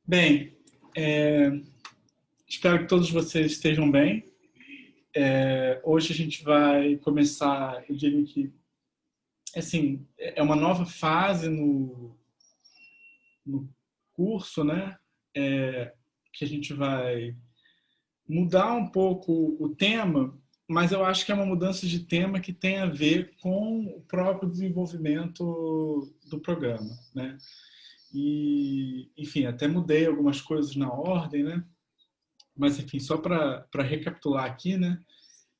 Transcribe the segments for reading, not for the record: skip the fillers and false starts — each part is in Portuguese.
Bem, espero que todos vocês estejam bem. Hoje a gente vai começar, eu diria que, assim, é uma nova fase no curso, né? Que a gente vai mudar um pouco o tema, mas eu acho que é uma mudança de tema que tem a ver com o próprio desenvolvimento do programa, né? E, enfim, até mudei algumas coisas na ordem, né? Mas, enfim, só para recapitular aqui, né?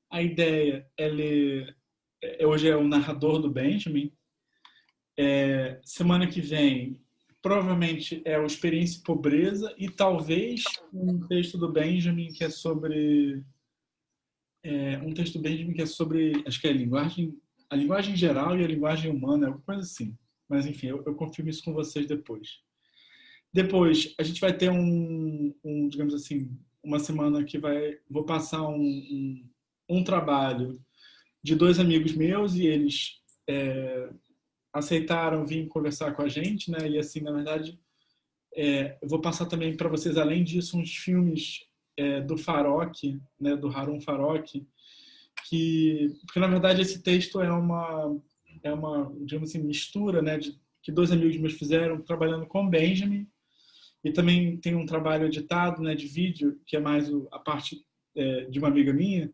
A ideia hoje é o narrador do Benjamin. Semana que vem, provavelmente é o Experiência e Pobreza e talvez um texto do Benjamin que é sobre um texto do Benjamin que é sobre, acho que é a linguagem geral e a linguagem humana, alguma coisa assim. Mas enfim, eu confirmo isso com vocês depois. Depois, a gente vai ter digamos assim, uma semana que vou passar um trabalho de dois amigos meus e eles aceitaram vir conversar com a gente, né? E assim, na verdade, eu vou passar também para vocês, além disso, uns filmes do Farok, né? Do Harun Farok, porque na verdade esse texto é uma, digamos assim, mistura, né? Que dois amigos meus fizeram trabalhando com Benjamin e também tem um trabalho editado, né? De vídeo que é mais a parte de uma amiga minha.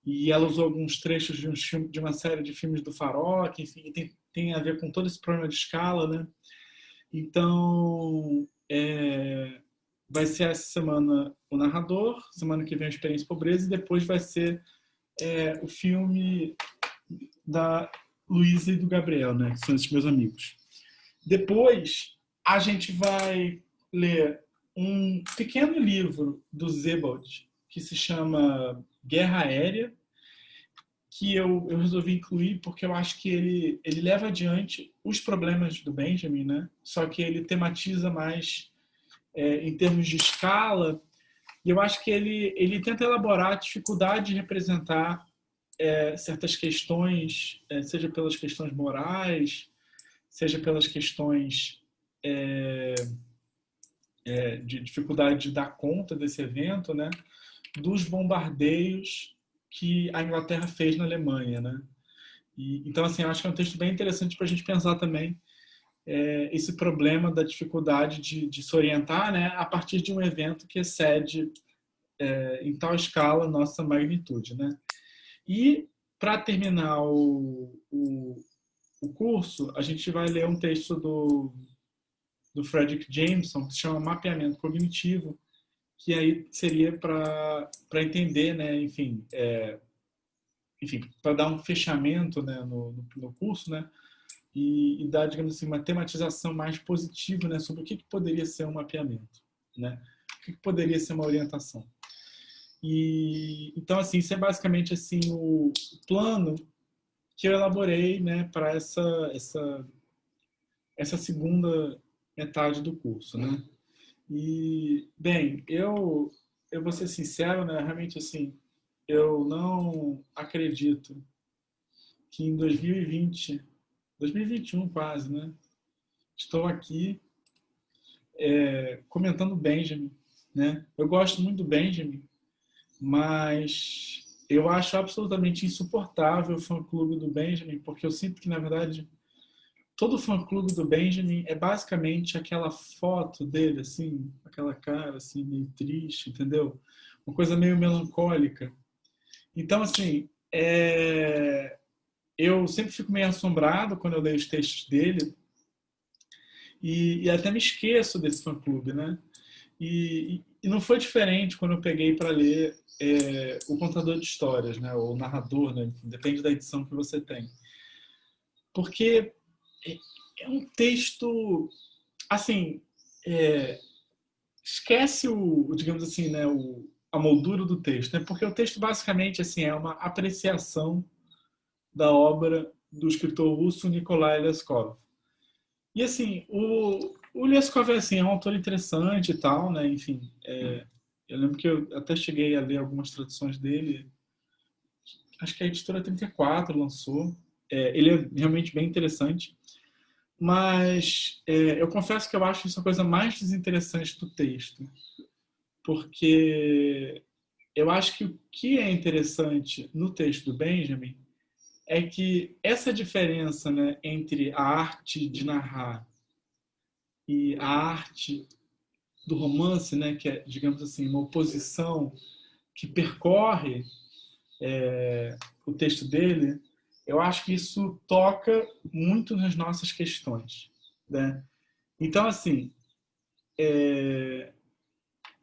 E ela usou alguns trechos de uma série de filmes do Farok, enfim, tem a ver com todo esse problema de escala, né? Então, vai ser essa semana o narrador, semana que vem a Experiência e Pobreza, e depois vai ser o filme da Luísa e do Gabriel, né? Que são esses meus amigos. Depois, a gente vai ler um pequeno livro do Sebald, que se chama Guerra Aérea, que eu resolvi incluir porque eu acho que ele leva adiante os problemas do Benjamin, né? Só que ele tematiza mais em termos de escala, e eu acho que ele tenta elaborar a dificuldade de representar certas questões, seja pelas questões morais, seja pelas questões de dificuldade de dar conta desse evento, né? Dos bombardeios que a Inglaterra fez na Alemanha, né? Então, assim, eu acho que é um texto bem interessante para a gente pensar também esse problema da dificuldade de se orientar, né, a partir de um evento que excede em tal escala nossa magnitude, né? E para terminar o curso, a gente vai ler um texto do Frederick Jameson que se chama Mapeamento Cognitivo, que aí seria para entender, né, enfim, para dar um fechamento, né, no curso, né, e dar, digamos assim, uma tematização mais positiva, né, sobre o que poderia ser um mapeamento, né, o que poderia ser uma orientação. E então, assim, isso é basicamente assim o plano que eu elaborei, né, para essa segunda metade do curso, né. E bem, eu vou ser sincero, né, realmente assim, eu não acredito que em 2020, 2021 quase, né, estou aqui comentando Benjamin, né? Eu gosto muito do Benjamin, mas eu acho absolutamente insuportável o fã-clube do Benjamin, porque eu sinto que, na verdade, todo fã-clube do Benjamin é basicamente aquela foto dele, assim, aquela cara, assim, meio triste, entendeu? Uma coisa meio melancólica. Então, assim, eu sempre fico meio assombrado quando eu leio os textos dele e até me esqueço desse fã-clube, né? E não foi diferente quando eu peguei para ler o contador de histórias, né? Ou o narrador, né? Depende da edição que você tem. Porque é um texto, assim, é, esquece digamos assim, né? A moldura do texto, né? Porque o texto basicamente assim é uma apreciação da obra do escritor russo Nikolai Leskov. E assim, o Leskov assim, é um autor interessante e tal, né? Enfim, eu lembro que eu até cheguei a ler algumas traduções dele. Acho que a editora 34 lançou. Ele é realmente bem interessante. Mas eu confesso que eu acho isso a coisa mais desinteressante do texto, porque eu acho que o que é interessante no texto do Benjamin é que essa diferença, né, entre a arte de narrar e a arte do romance, né, que é, digamos assim, uma oposição que percorre o texto dele, eu acho que isso toca muito nas nossas questões, né? Então, assim,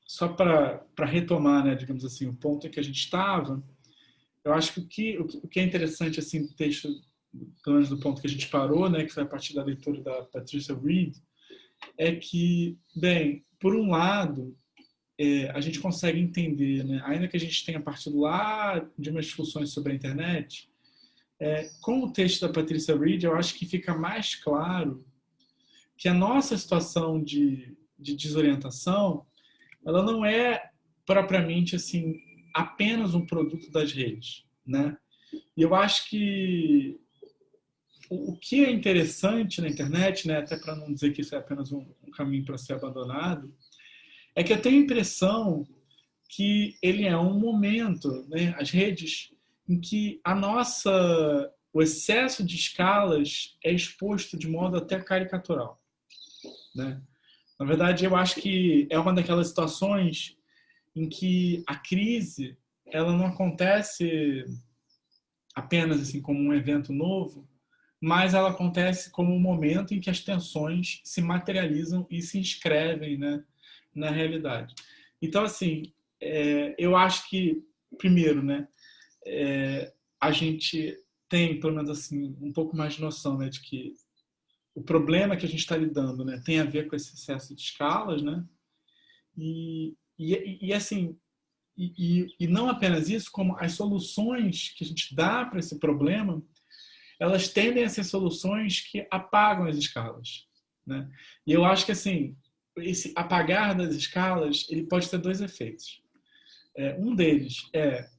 só para retomar, né, digamos assim, o ponto em que a gente estava, eu acho que o que é interessante assim do texto, pelo menos do ponto que a gente parou, né, que foi a partir da leitura da Patricia Reed, é que, bem, por um lado, a gente consegue entender, né, ainda que a gente tenha partido lá de umas discussões sobre a internet, com o texto da Patricia Reed, eu acho que fica mais claro que a nossa situação de desorientação, ela não é propriamente assim apenas um produto das redes, né? E eu acho que o que é interessante na internet, né, até para não dizer que isso é apenas um caminho para ser abandonado, é que eu tenho a impressão que ele é um momento, né, as redes, em que o excesso de escalas é exposto de modo até caricatural, né? Na verdade, eu acho que é uma daquelas situações em que a crise ela não acontece apenas assim como um evento novo, mas ela acontece como um momento em que as tensões se materializam e se inscrevem, né, na realidade. Então, assim, eu acho que, primeiro, né, a gente tem, pelo menos assim, um pouco mais de noção, né, de que o problema que a gente está lidando, né, tem a ver com esse excesso de escalas, né, e assim, e não apenas isso, como as soluções que a gente dá para esse problema, elas tendem a ser soluções que apagam as escalas, né? E eu acho que assim, esse apagar das escalas, ele pode ter dois efeitos. Um deles é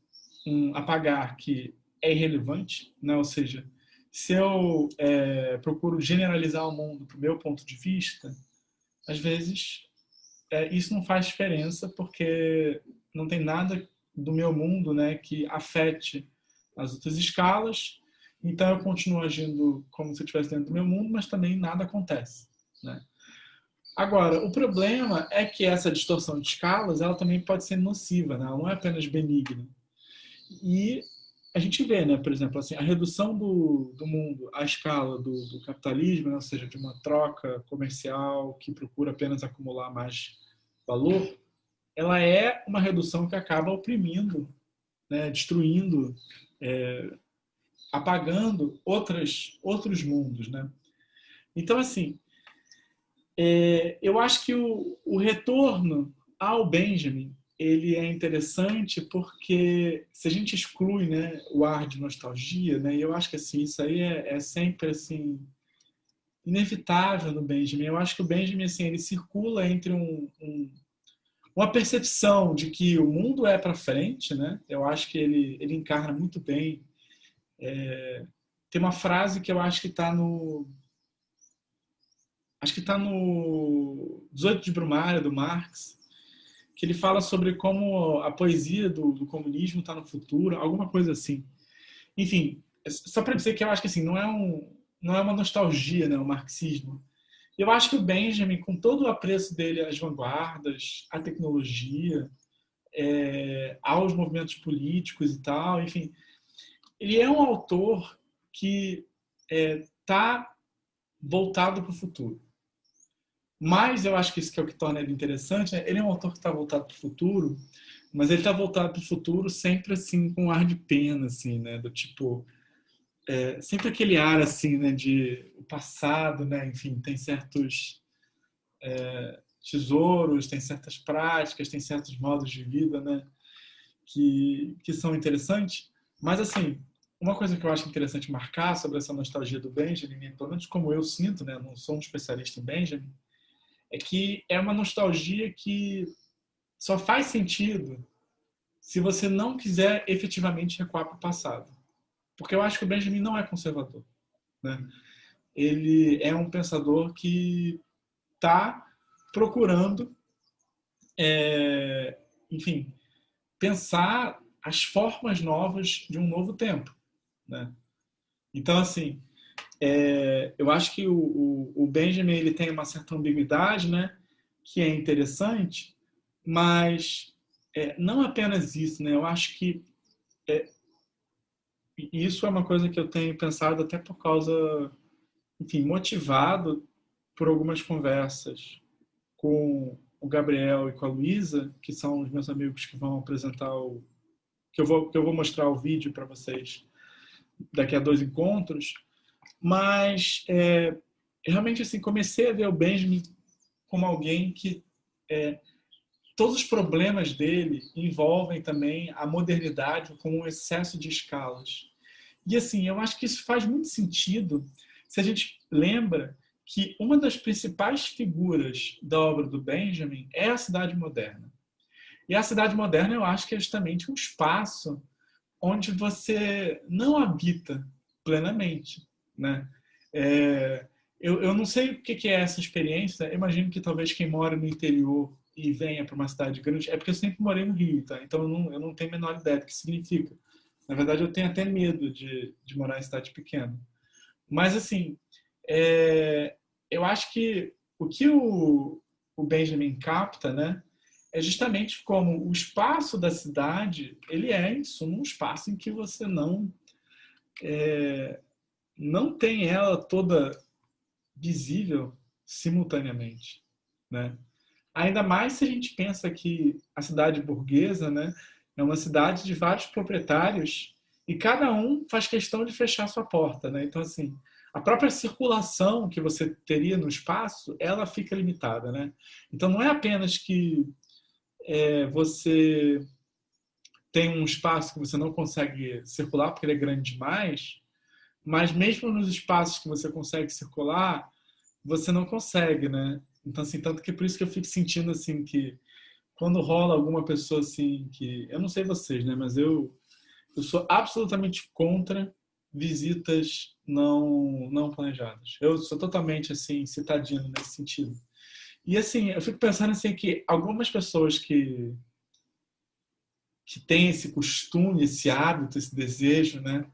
um apagar que é irrelevante, né? Ou seja, se eu procuro generalizar o mundo para o meu ponto de vista, às vezes isso não faz diferença porque não tem nada do meu mundo, né, que afete as outras escalas. Então eu continuo agindo como se eu estivesse dentro do meu mundo, mas também nada acontece, né? Agora, o problema é que essa distorção de escalas, ela também pode ser nociva, né? Ela não é apenas benigna. E a gente vê, né, por exemplo, assim, a redução do mundo à escala do capitalismo, né, ou seja, de uma troca comercial que procura apenas acumular mais valor, ela é uma redução que acaba oprimindo, né, destruindo, apagando outros mundos, né? Então, assim, eu acho que o retorno ao Benjamin ele é interessante porque se a gente exclui, né, o ar de nostalgia, né, e eu acho que assim isso aí é sempre assim inevitável no Benjamin. Eu acho que o Benjamin assim ele circula entre uma percepção de que o mundo é para frente, né? Eu acho que ele encarna muito bem. Tem uma frase que eu acho que está no 18 de Brumário do Marx, que ele fala sobre como a poesia do comunismo está no futuro, alguma coisa assim. Enfim, só para dizer que eu acho que assim não é uma nostalgia, né, o marxismo. Eu acho que o Benjamin, com todo o apreço dele às vanguardas, à tecnologia, aos movimentos políticos e tal, enfim, ele é um autor que está voltado para o futuro. Mas eu acho que isso que é o que torna ele interessante, né? Ele é um autor que está voltado para o futuro, mas ele está voltado para o futuro sempre assim com um ar de pena, assim, né? Do tipo, sempre aquele ar assim, né? De o passado, né? Enfim, tem certos tesouros, tem certas práticas, tem certos modos de vida, né? Que são interessantes. Mas assim, uma coisa que eu acho interessante marcar sobre essa nostalgia do Benjamin, pelo menos como eu sinto, né? Não sou um especialista em Benjamin, é que é uma nostalgia que só faz sentido se você não quiser efetivamente recuar para o passado. Porque eu acho que o Benjamin não é conservador, né? ele é um pensador que está procurando, enfim, pensar as formas novas de um novo tempo, né? Então, assim, eu acho que o Benjamin ele tem uma certa ambiguidade, né? Que é interessante, mas não apenas isso, né? Eu acho que isso é uma coisa que eu tenho pensado até por causa, enfim, motivado por algumas conversas com o Gabriel e com a Luísa, que são os meus amigos que vão apresentar que eu vou mostrar o vídeo para vocês daqui a 2 encontros, mas realmente assim comecei a ver o Benjamin como alguém que todos os problemas dele envolvem também a modernidade com o excesso de escalas. E assim, eu acho que isso faz muito sentido se a gente lembra que uma das principais figuras da obra do Benjamin é a cidade moderna. E a cidade moderna eu acho que é justamente um espaço onde você não habita plenamente, né? Eu não sei o que é essa experiência. Eu imagino que talvez quem mora no interior e venha para uma cidade grande, é porque eu sempre morei no Rio, tá? Então eu não tenho a menor ideia do que significa. Na verdade, eu tenho até medo de morar em cidade pequena. Mas, assim, é, eu acho que o que o Benjamin capta, né, é justamente como o espaço da cidade, ele é, em suma, um espaço em que você não tem ela toda visível simultaneamente, né? Ainda mais se a gente pensa que a cidade burguesa, né, é uma cidade de vários proprietários e cada um faz questão de fechar sua porta, né? Então, assim, a própria circulação que você teria no espaço, ela fica limitada, né? Então, não é apenas que você tem um espaço que você não consegue circular porque ele é grande demais, mas mesmo nos espaços que você consegue circular, você não consegue, né? Então, assim, tanto que por isso que eu fico sentindo, assim, que quando rola alguma pessoa, assim, que... Eu não sei vocês, né? Mas eu sou absolutamente contra visitas não planejadas. Eu sou totalmente, assim, citadino nesse sentido. E, assim, eu fico pensando, assim, que algumas pessoas que têm esse costume, esse hábito, esse desejo, né?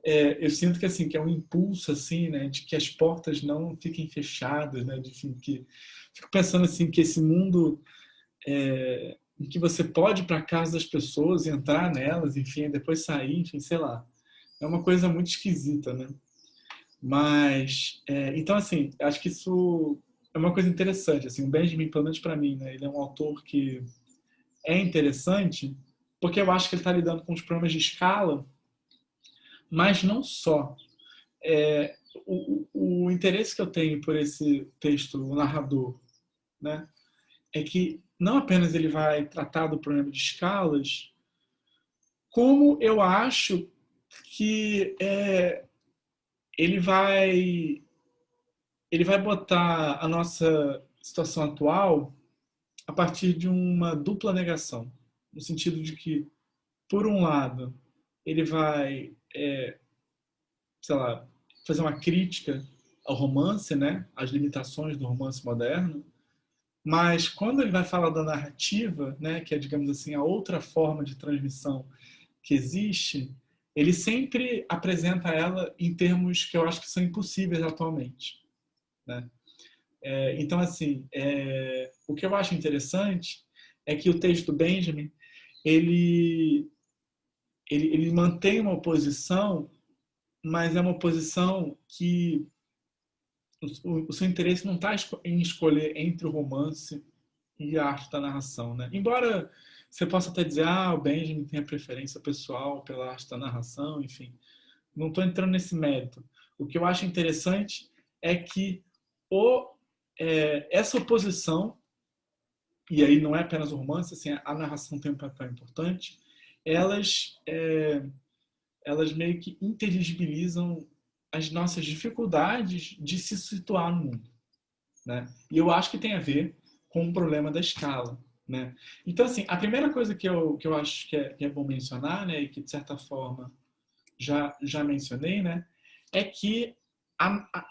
Eu sinto que assim que é um impulso assim, né, de que as portas não fiquem fechadas, né, de enfim, que fico pensando assim que esse mundo em que você pode ir para casa das pessoas e entrar nelas, enfim, e depois sair, enfim, sei lá, é uma coisa muito esquisita, né? Mas então assim, acho que isso é uma coisa interessante, assim, o Benjamin, pelo menos para mim, né, ele é um autor que é interessante porque eu acho que ele está lidando com os problemas de escala, mas não só. O interesse que eu tenho por esse texto, o narrador, né, é que não apenas ele vai tratar do problema de escalas, como eu acho que ele vai ele vai botar a nossa situação atual a partir de uma dupla negação, no sentido de que, por um lado, ele vai, sei lá, fazer uma crítica ao romance, né, às limitações do romance moderno. Mas quando ele vai falar da narrativa, né, que é, digamos assim, a outra forma de transmissão que existe, ele sempre apresenta ela em termos que eu acho que são impossíveis atualmente, né? Então, assim, o que eu acho interessante é que o texto do Benjamin ele, ele mantém uma oposição, mas é uma oposição que o seu interesse não está em escolher entre o romance e a arte da narração, né? Embora você possa até dizer, o Benjamin tem a preferência pessoal pela arte da narração, enfim, não estou entrando nesse mérito. O que eu acho interessante é que essa oposição, e aí não é apenas o romance, assim, a narração tem um papel importante, elas, elas meio que inteligibilizam as nossas dificuldades de se situar no mundo, né? E eu acho que tem a ver com o problema da escala, né? Então, assim, a primeira coisa que eu acho que é bom mencionar, né, e que de certa forma já mencionei, né, é que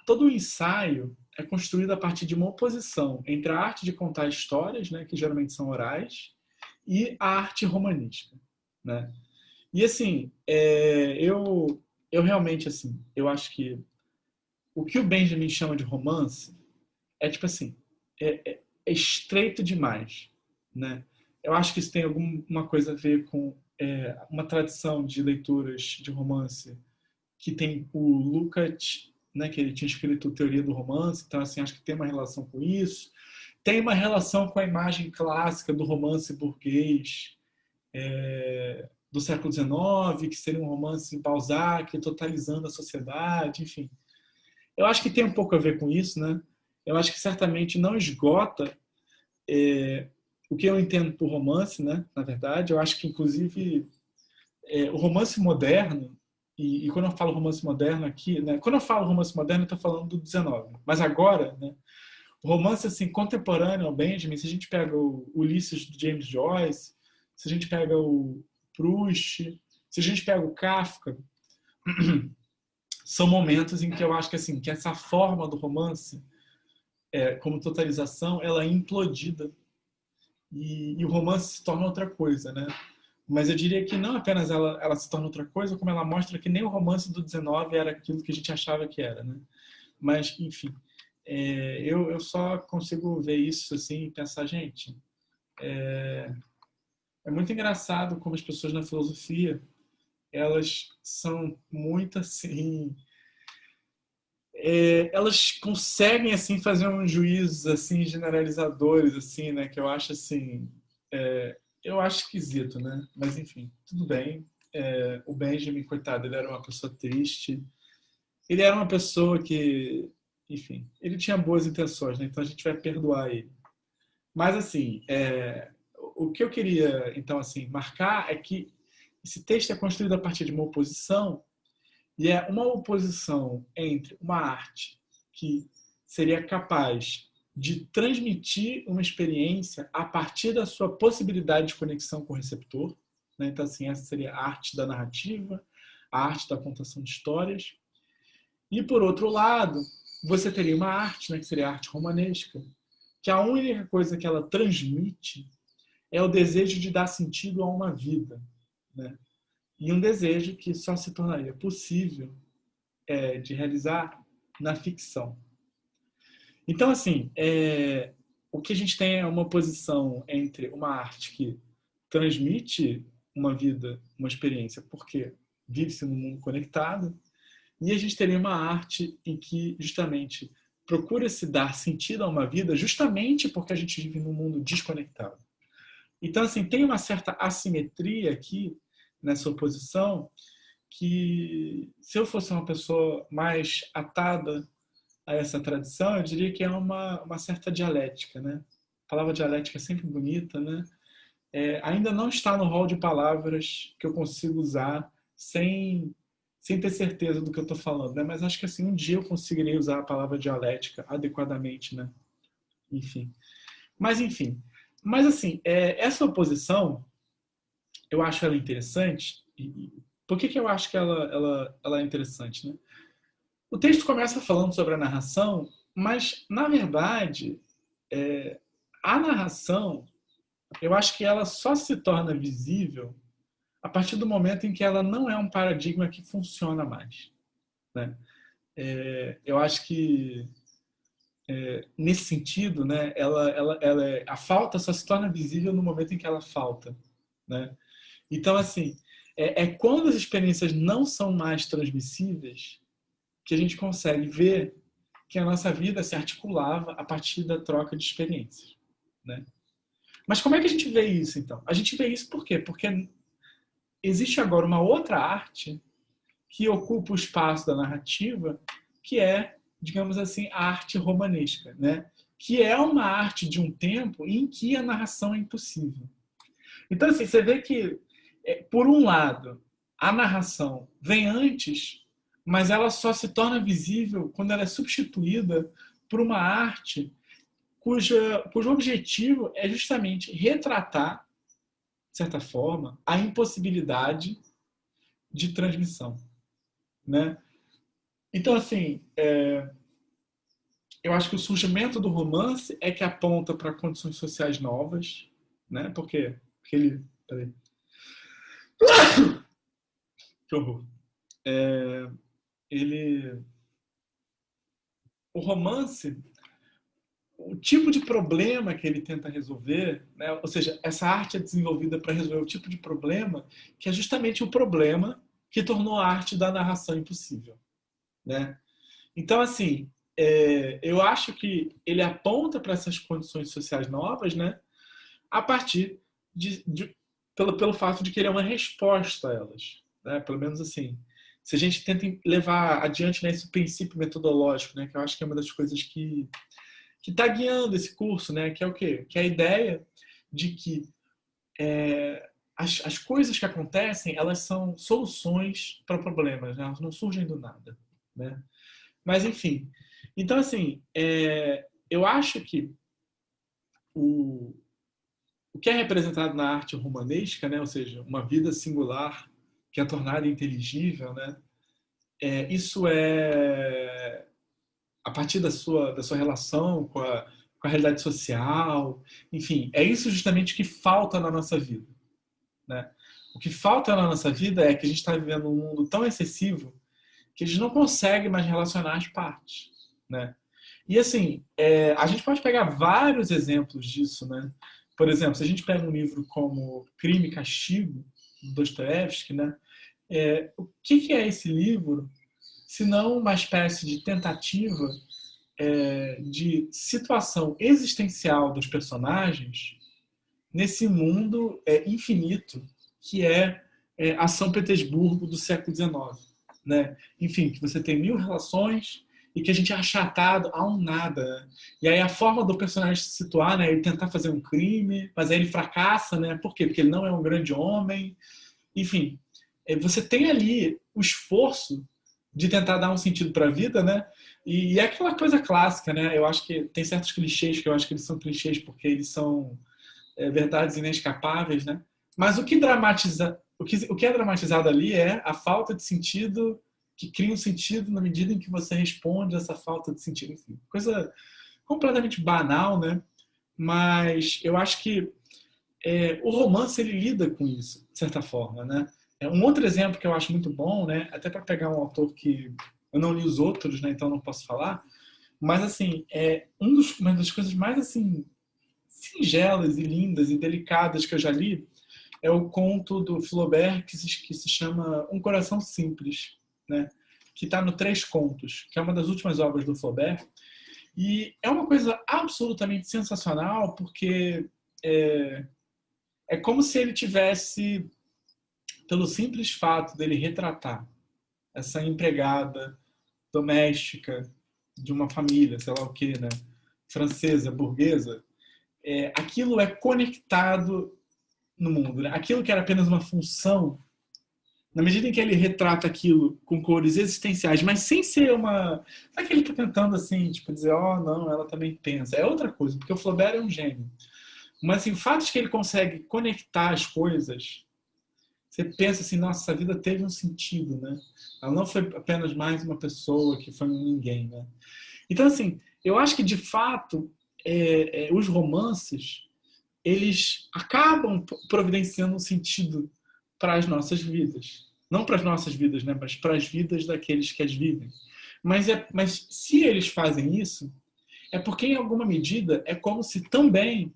todo o ensaio é construído a partir de uma oposição entre a arte de contar histórias, né, que geralmente são orais, e a arte romanística, né? E assim, eu realmente assim, eu acho que o que o Benjamin chama de romance é tipo assim, é estreito demais, né? Eu acho que isso tem alguma coisa a ver com uma tradição de leituras de romance que tem o Lukács, né, que ele tinha escrito Teoria do Romance, então assim, acho que tem uma relação com isso. Tem uma relação com a imagem clássica do romance burguês do século XIX, que seria um romance Balzac, totalizando a sociedade, enfim. Eu acho que tem um pouco a ver com isso, né? Eu acho que certamente não esgota o que eu entendo por romance, né? Na verdade, eu acho que inclusive o romance moderno, e quando eu falo romance moderno aqui, né? Quando eu falo romance moderno, eu estou falando do 19. Mas agora, né? O romance assim contemporâneo ao Benjamin, se a gente pega o Ulisses do James Joyce, se a gente pega o Proust, se a gente pega o Kafka, são momentos em que eu acho que assim que essa forma do romance, como totalização, ela é implodida e o romance se torna outra coisa, né? Mas eu diria que não apenas ela se torna outra coisa, como ela mostra que nem o romance do 19 era aquilo que a gente achava que era, né? Mas, enfim, eu só consigo ver isso assim e pensar, gente, é muito engraçado como as pessoas na filosofia, elas são muito assim, elas conseguem assim fazer uns juízos assim generalizadores assim, né, que eu acho assim, eu acho esquisito, né? Mas enfim, tudo bem. O Benjamin, coitado, ele era uma pessoa triste. Ele era uma pessoa que, enfim, ele tinha boas intenções, né? Então a gente vai perdoar ele. Mas assim, o que eu queria então assim marcar é que esse texto é construído a partir de uma oposição e é uma oposição entre uma arte que seria capaz de transmitir uma experiência a partir da sua possibilidade de conexão com o receptor, né? Então assim, essa seria a arte da narrativa, a arte da contação de histórias. E por outro lado, você teria uma arte, né, que seria a arte romanesca, que a única coisa que ela transmite é o desejo de dar sentido a uma vida, né? E um desejo que só se tornaria possível de realizar na ficção. Então, assim, o que a gente tem é uma posição entre uma arte que transmite uma vida, uma experiência, porque vive-se num mundo conectado, e a gente teria uma arte em que, justamente, procura se dar sentido a uma vida justamente porque a gente vive num mundo desconectado. Então, assim, tem uma certa assimetria aqui nessa oposição que, se eu fosse uma pessoa mais atada a essa tradição, eu diria que é uma certa dialética, né? A palavra dialética é sempre bonita, né? Ainda não está no rol de palavras que eu consigo usar sem ter certeza do que eu estou falando, né? Mas acho que assim um dia eu conseguirei usar a palavra dialética adequadamente, né? Enfim. Mas enfim. Mas assim, essa oposição eu acho ela interessante. Por que eu acho que ela é interessante, né? O texto começa falando sobre a narração, mas na verdade a narração eu acho que ela só se torna visível a partir do momento em que ela não é um paradigma que funciona mais, né? Eu acho que nesse sentido, né, a falta só se torna visível no momento em que ela falta, né? Então, assim, quando as experiências não são mais transmissíveis que a gente consegue ver que a nossa vida se articulava a partir da troca de experiências, né? Mas como é que a gente vê isso, então? A gente vê isso por quê? Porque existe agora uma outra arte que ocupa o espaço da narrativa, que é, digamos assim, a arte romanesca, né? Que é uma arte de um tempo em que a narração é impossível. Então, assim, você vê que, por um lado, a narração vem antes, mas ela só se torna visível quando ela é substituída por uma arte cujo objetivo é justamente retratar, de certa forma, a impossibilidade de transmissão, né? Então, assim, eu acho que o surgimento do romance é que aponta para condições sociais novas, né? Porque ele... Peraí, que horror. Ele... O romance, o tipo de problema que ele tenta resolver, né? Ou seja, essa arte é desenvolvida para resolver o tipo de problema que é justamente o problema que tornou a arte da narração impossível, né? Então, assim, eu acho que ele aponta para essas condições sociais novas, né? A partir pelo fato de que ele é uma resposta a elas, né? Pelo menos assim. Se a gente tenta levar adiante, né, esse princípio metodológico, né, que eu acho que é uma das coisas que está guiando esse curso, né, que é o quê? Que é a ideia de que as coisas que acontecem, elas são soluções para problemas, né? Elas não surgem do nada, né? Mas, enfim. Então, assim, eu acho que o, o que é representado na arte romanesca, né? Ou seja, uma vida singular que é tornada inteligível, né? Isso é a partir da sua relação com a realidade social, enfim, é isso justamente que falta na nossa vida, né? O que falta na nossa vida é que a gente está vivendo um mundo tão excessivo que a gente não consegue mais relacionar as partes, né? E assim, a gente pode pegar vários exemplos disso, né? Por exemplo, se a gente pega um livro como Crime e Castigo, do Dostoiévski, né? O que é esse livro, se não uma espécie de tentativa de situação existencial dos personagens nesse mundo infinito que a São Petersburgo do século XIX, né? Enfim, que você tem mil relações e que a gente é achatado a um nada, né? E aí a forma do personagem se situar, né? Ele tentar fazer um crime, mas aí ele fracassa, né? Por quê? Porque ele não é um grande homem. Enfim, você tem ali o esforço de tentar dar um sentido para a vida, né? E é aquela coisa clássica, né? Eu acho que tem certos clichês que eu acho que eles são clichês porque eles são verdades inescapáveis, né? Mas o que é dramatizado ali é a falta de sentido que cria um sentido na medida em que você responde a essa falta de sentido. Enfim, coisa completamente banal, né? Mas eu acho que o romance ele lida com isso, de certa forma, né? Um outro exemplo que eu acho muito bom, né? Até para pegar um autor que eu não li os outros, né? Então não posso falar. Mas assim, uma das coisas mais assim singelas e lindas e delicadas que eu já li é o conto do Flaubert que se chama Um Coração Simples, né? Que está no Três Contos, que é uma das últimas obras do Flaubert. E é uma coisa absolutamente sensacional, porque é, é como se ele tivesse, pelo simples fato dele retratar essa empregada doméstica de uma família, sei lá o que, né? Francesa, burguesa, aquilo é conectado no mundo. Né? Aquilo que era apenas uma função, na medida em que ele retrata aquilo com cores existenciais, mas sem ser uma. Não é que ele está tentando assim, tipo, dizer, oh, não, ela também pensa. É outra coisa, porque o Flaubert é um gênio. Mas assim, o fato de que ele consegue conectar as coisas, você pensa assim, nossa, essa vida teve um sentido, né? Ela não foi apenas mais uma pessoa que foi um ninguém, né? Então, assim, eu acho que de fato os romances eles acabam providenciando um sentido para as nossas vidas. Não para as nossas vidas, né? Mas para as vidas daqueles que as vivem. Mas se eles fazem isso, é porque, em alguma medida, é como se também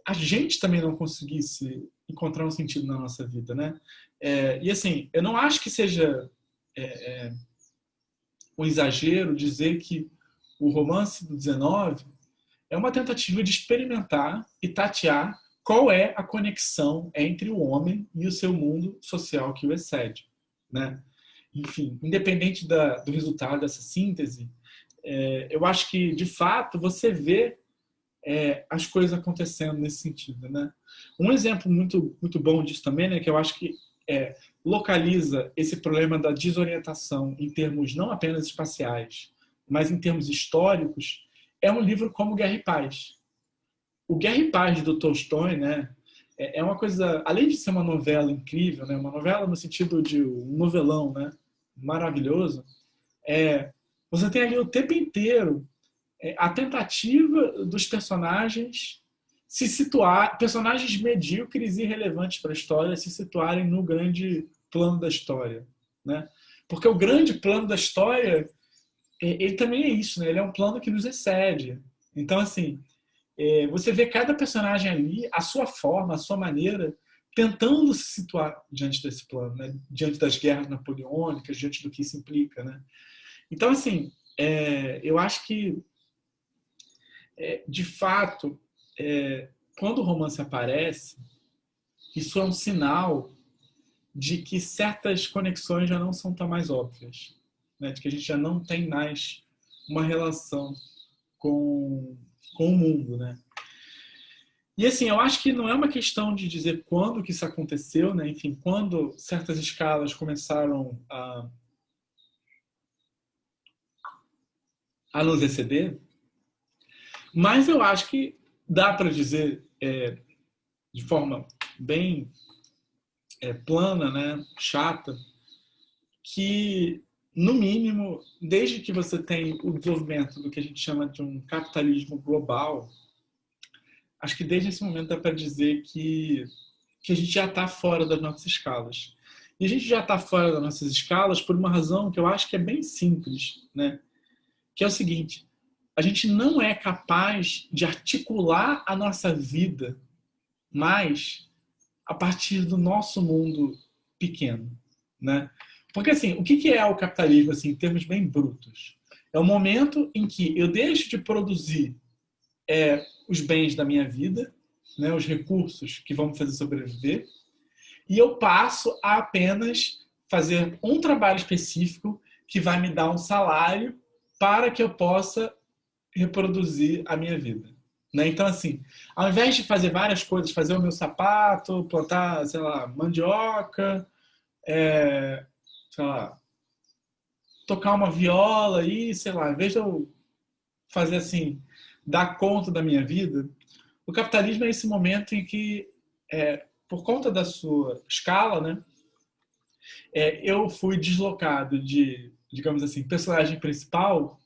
a gente também não conseguisse encontrar um sentido na nossa vida, né? E assim, eu não acho que seja um exagero dizer que o romance do 19 é uma tentativa de experimentar e tatear qual é a conexão entre o homem e o seu mundo social que o excede, né? Enfim, independente do resultado dessa síntese, eu acho que, de fato, você vê as coisas acontecendo nesse sentido, né? Um exemplo muito, muito bom disso também, né, que eu acho que localiza esse problema da desorientação em termos não apenas espaciais, mas em termos históricos, é um livro como Guerra e Paz. O Guerra e Paz do Tolstói, né, é uma coisa, além de ser uma novela incrível, né, uma novela no sentido de um novelão, né, maravilhoso, Você tem ali o tempo inteiro a tentativa dos personagens se situar, personagens medíocres e irrelevantes para a história, se situarem no grande plano da história, né? Porque o grande plano da história, ele também é isso, né? Ele é um plano que nos excede. Então, assim, você vê cada personagem ali, a sua forma, a sua maneira, tentando se situar diante desse plano, né? Diante das guerras napoleônicas, diante do que isso implica, né? Então, assim, eu acho que, de fato, quando o romance aparece, isso é um sinal de que certas conexões já não são tão mais óbvias, né? De que a gente já não tem mais uma relação com, com o mundo, né? E assim, eu acho que não é uma questão de dizer quando que isso aconteceu, né? Enfim, quando certas escalas começaram a nos exceder, mas eu acho que dá para dizer de forma bem plana, né, chata, que no mínimo, desde que você tem o desenvolvimento do que a gente chama de um capitalismo global, acho que desde esse momento dá para dizer que a gente já está fora das nossas escalas. E a gente já está fora das nossas escalas por uma razão que eu acho que é bem simples, né? Que é o seguinte: a gente não é capaz de articular a nossa vida mais a partir do nosso mundo pequeno, né? Porque assim, o que é o capitalismo assim, em termos bem brutos? É o momento em que eu deixo de produzir os bens da minha vida, né, os recursos que vão me fazer sobreviver, e eu passo a apenas fazer um trabalho específico que vai me dar um salário para que eu possa reproduzir a minha vida. Né? Então, assim, ao invés de fazer várias coisas, fazer o meu sapato, plantar, sei lá, mandioca, sei lá, tocar uma viola e, sei lá, ao invés de eu fazer assim, dar conta da minha vida, o capitalismo é esse momento em que, por conta da sua escala, né, eu fui deslocado de, digamos assim, personagem principal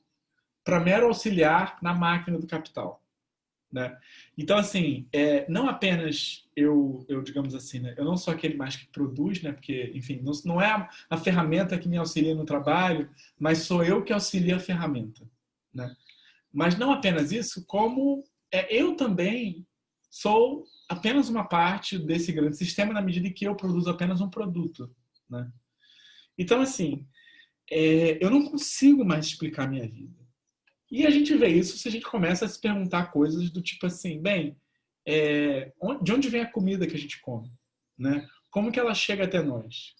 para mero auxiliar na máquina do capital. Né? Então, assim, não apenas eu, digamos assim, né, eu não sou aquele mais que produz, né, porque, enfim, não é a ferramenta que me auxilia no trabalho, mas sou eu que auxilio a ferramenta. Né? Mas não apenas isso, como eu também sou apenas uma parte desse grande sistema na medida em que eu produzo apenas um produto. Né? Então, assim, eu não consigo mais explicar a minha vida. E a gente vê isso se a gente começa a se perguntar coisas do tipo assim, bem, de onde vem a comida que a gente come? Né? Como que ela chega até nós?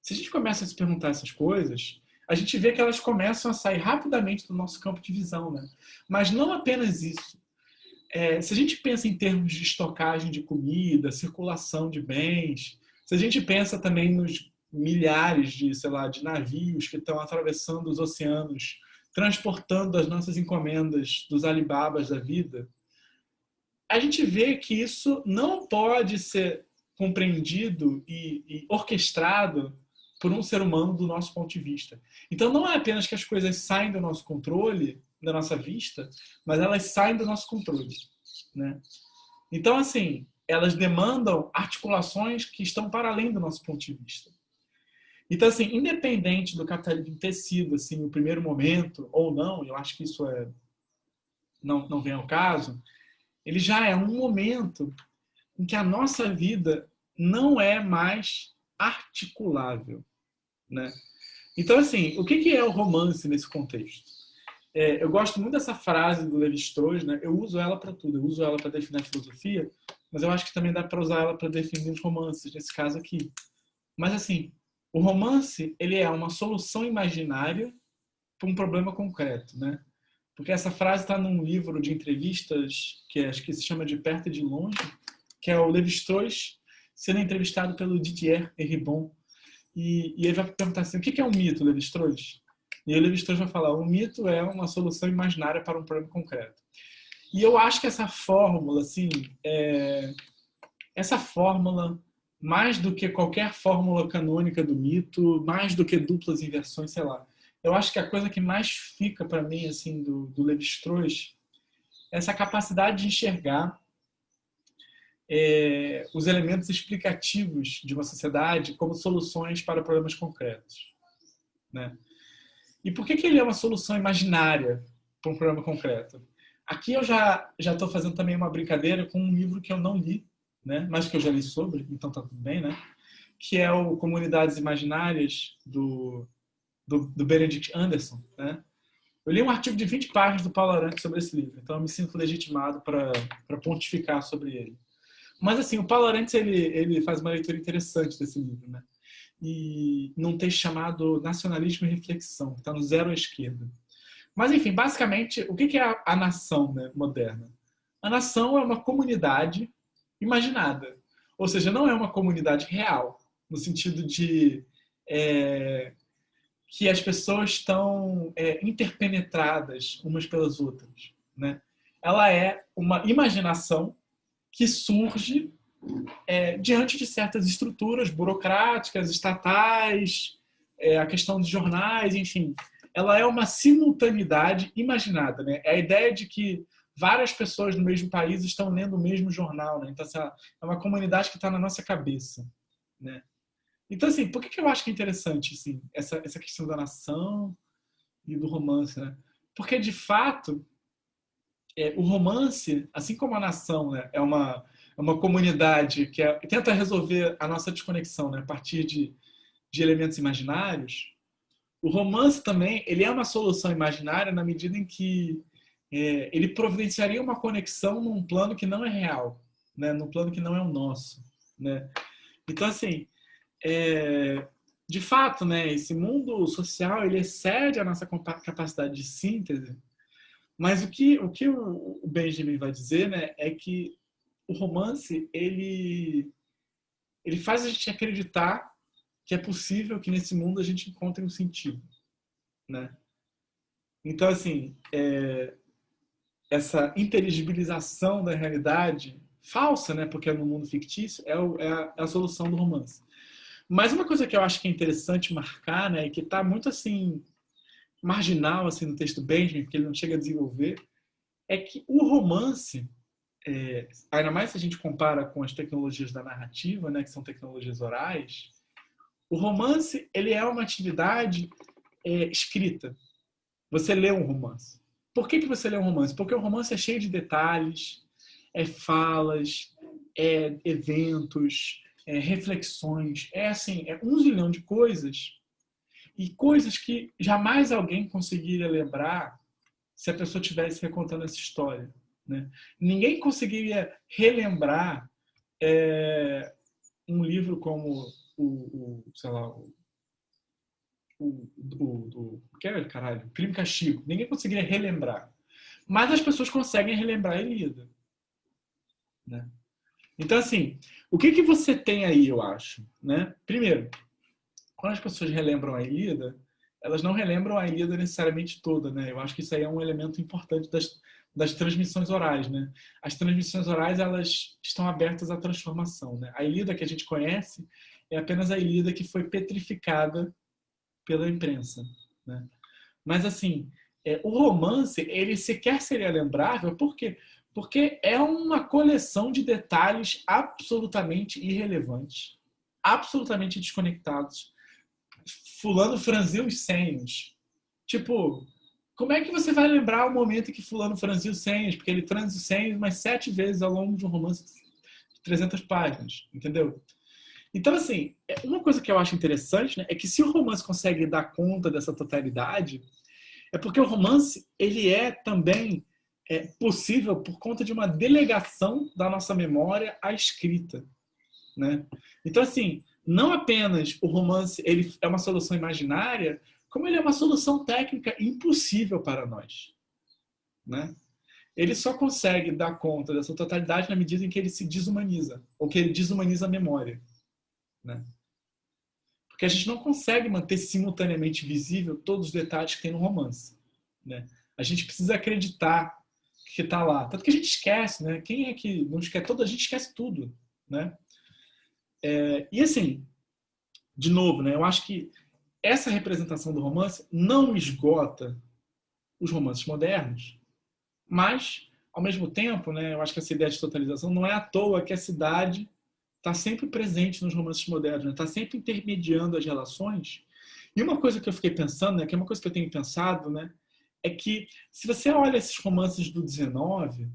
Se a gente começa a se perguntar essas coisas, a gente vê que elas começam a sair rapidamente do nosso campo de visão. Né? Mas não apenas isso. Se a gente pensa em termos de estocagem de comida, circulação de bens, se a gente pensa também nos milhares de, sei lá, de navios que estão atravessando os oceanos, transportando as nossas encomendas dos Alibabas da vida, a gente vê que isso não pode ser compreendido e orquestrado por um ser humano do nosso ponto de vista. Então não é apenas que as coisas saem do nosso controle, da nossa vista, mas elas saem do nosso controle. Né? Então, assim, elas demandam articulações que estão para além do nosso ponto de vista. Então, assim, independente do capitalismo ter sido assim, o primeiro momento ou não, eu acho que isso não vem ao caso, ele já é um momento em que a nossa vida não é mais articulável. Né? Então, assim, o que é o romance nesse contexto? Eu gosto muito dessa frase do Levi-Strauss, né? Eu uso ela para tudo. Eu uso ela para definir a filosofia, mas eu acho que também dá para usar ela para definir os romances, nesse caso aqui. Mas, assim, o romance, ele é uma solução imaginária para um problema concreto, né? Porque essa frase está num livro de entrevistas que acho que se chama De Perto e de Longe, que é o Levi-Strauss sendo entrevistado pelo Didier Eribon. E ele vai perguntar assim, o que é um mito, Levi-Strauss? E o Levi-Strauss vai falar, o mito é uma solução imaginária para um problema concreto. E eu acho que essa fórmula, assim, essa fórmula, mais do que qualquer fórmula canônica do mito, mais do que duplas inversões, sei lá, eu acho que a coisa que mais fica para mim assim do Lévi-Strauss é essa capacidade de enxergar os elementos explicativos de uma sociedade como soluções para problemas concretos, né? E por que ele é uma solução imaginária para um problema concreto? Aqui eu já estou fazendo também uma brincadeira com um livro que eu não li, né? Mas que eu já li sobre, então tá tudo bem, né? Que é o Comunidades Imaginárias do Benedict Anderson, né? Eu li um artigo de 20 páginas do Paulo Arantes sobre esse livro, então eu me sinto legitimado para pontificar sobre ele. Mas assim, o Paulo Arantes ele faz uma leitura interessante desse livro, né? E num texto chamado Nacionalismo e Reflexão, que está no Zero à Esquerda. Mas enfim, basicamente, o que é a nação, né, moderna? A nação é uma comunidade imaginada, ou seja, não é uma comunidade real, no sentido de que as pessoas estão interpenetradas umas pelas outras, né? Ela é uma imaginação que surge diante de certas estruturas burocráticas, estatais, a questão dos jornais, enfim. Ela é uma simultaneidade imaginada, né? É a ideia de que várias pessoas no mesmo país estão lendo o mesmo jornal, né? Então, é uma comunidade que está na nossa cabeça, né? Então, assim, por que eu acho que é interessante assim, essa questão da nação e do romance, né? Porque, de fato, o romance, assim como a nação, né, é uma comunidade que tenta resolver a nossa desconexão, né, a partir de elementos imaginários. O romance também ele é uma solução imaginária na medida em que ele providenciaria uma conexão num plano que não é real, né, num plano que não é o nosso, né? Então, assim, de fato, né, esse mundo social ele excede a nossa capacidade de síntese, mas o Benjamin vai dizer, né, é que o romance ele faz a gente acreditar que é possível que nesse mundo a gente encontre um sentido, né? Então, assim, essa inteligibilização da realidade falsa, né, porque é no mundo fictício, é a solução do romance. Mas uma coisa que eu acho que é interessante marcar, né, e que está muito assim marginal assim no texto Benjamin, porque ele não chega a desenvolver, é que o romance, ainda mais se a gente compara com as tecnologias da narrativa, né, que são tecnologias orais, o romance ele é uma atividade escrita. Você lê um romance. Por que você lê um romance? Porque o romance é cheio de detalhes, falas, eventos, reflexões, assim, um zilhão de coisas e coisas que jamais alguém conseguiria lembrar se a pessoa estivesse recontando essa história, né? Ninguém conseguiria relembrar um livro como sei lá, que é, caralho, Crime e Castigo. Ninguém conseguiria relembrar. Mas as pessoas conseguem relembrar a Ilíada, né? Então, assim, o que você tem aí, eu acho, né? Primeiro, quando as pessoas relembram a Ilíada, elas não relembram a Ilíada necessariamente toda, né? Eu acho que isso aí é um elemento importante das transmissões orais, né? As transmissões orais, elas estão abertas à transformação, né? A Ilíada que a gente conhece é apenas a Ilíada que foi petrificada pela imprensa, né? Mas, assim, o romance, ele sequer seria lembrável, por quê? Porque é uma coleção de detalhes absolutamente irrelevantes, absolutamente desconectados. Fulano franziu os senhos. Tipo, como é que você vai lembrar o momento em que fulano franziu os senhos? Porque ele franze os senhos umas 7 vezes ao longo de um romance de 300 páginas, entendeu? Então, assim, uma coisa que eu acho interessante, né, é que se o romance consegue dar conta dessa totalidade, é porque o romance ele é também possível por conta de uma delegação da nossa memória à escrita, né? Então, assim, não apenas o romance ele é uma solução imaginária, como ele é uma solução técnica impossível para nós, né? Ele só consegue dar conta dessa totalidade na medida em que ele se desumaniza, ou que ele desumaniza a memória, né? Porque a gente não consegue manter simultaneamente visível todos os detalhes que tem no romance, né? A gente precisa acreditar que está lá. Tanto que a gente esquece, né? Quem é que não esquece? A gente esquece tudo, né? E assim, de novo, né? Eu acho que essa representação do romance não esgota os romances modernos, mas, ao mesmo tempo, né, eu acho que essa ideia de totalização não é à toa que a cidade está sempre presente nos romances modernos, está, né? Sempre intermediando as relações. E uma coisa que eu fiquei pensando, né, que é uma coisa que eu tenho pensado, né, é que se você olha esses romances do 19,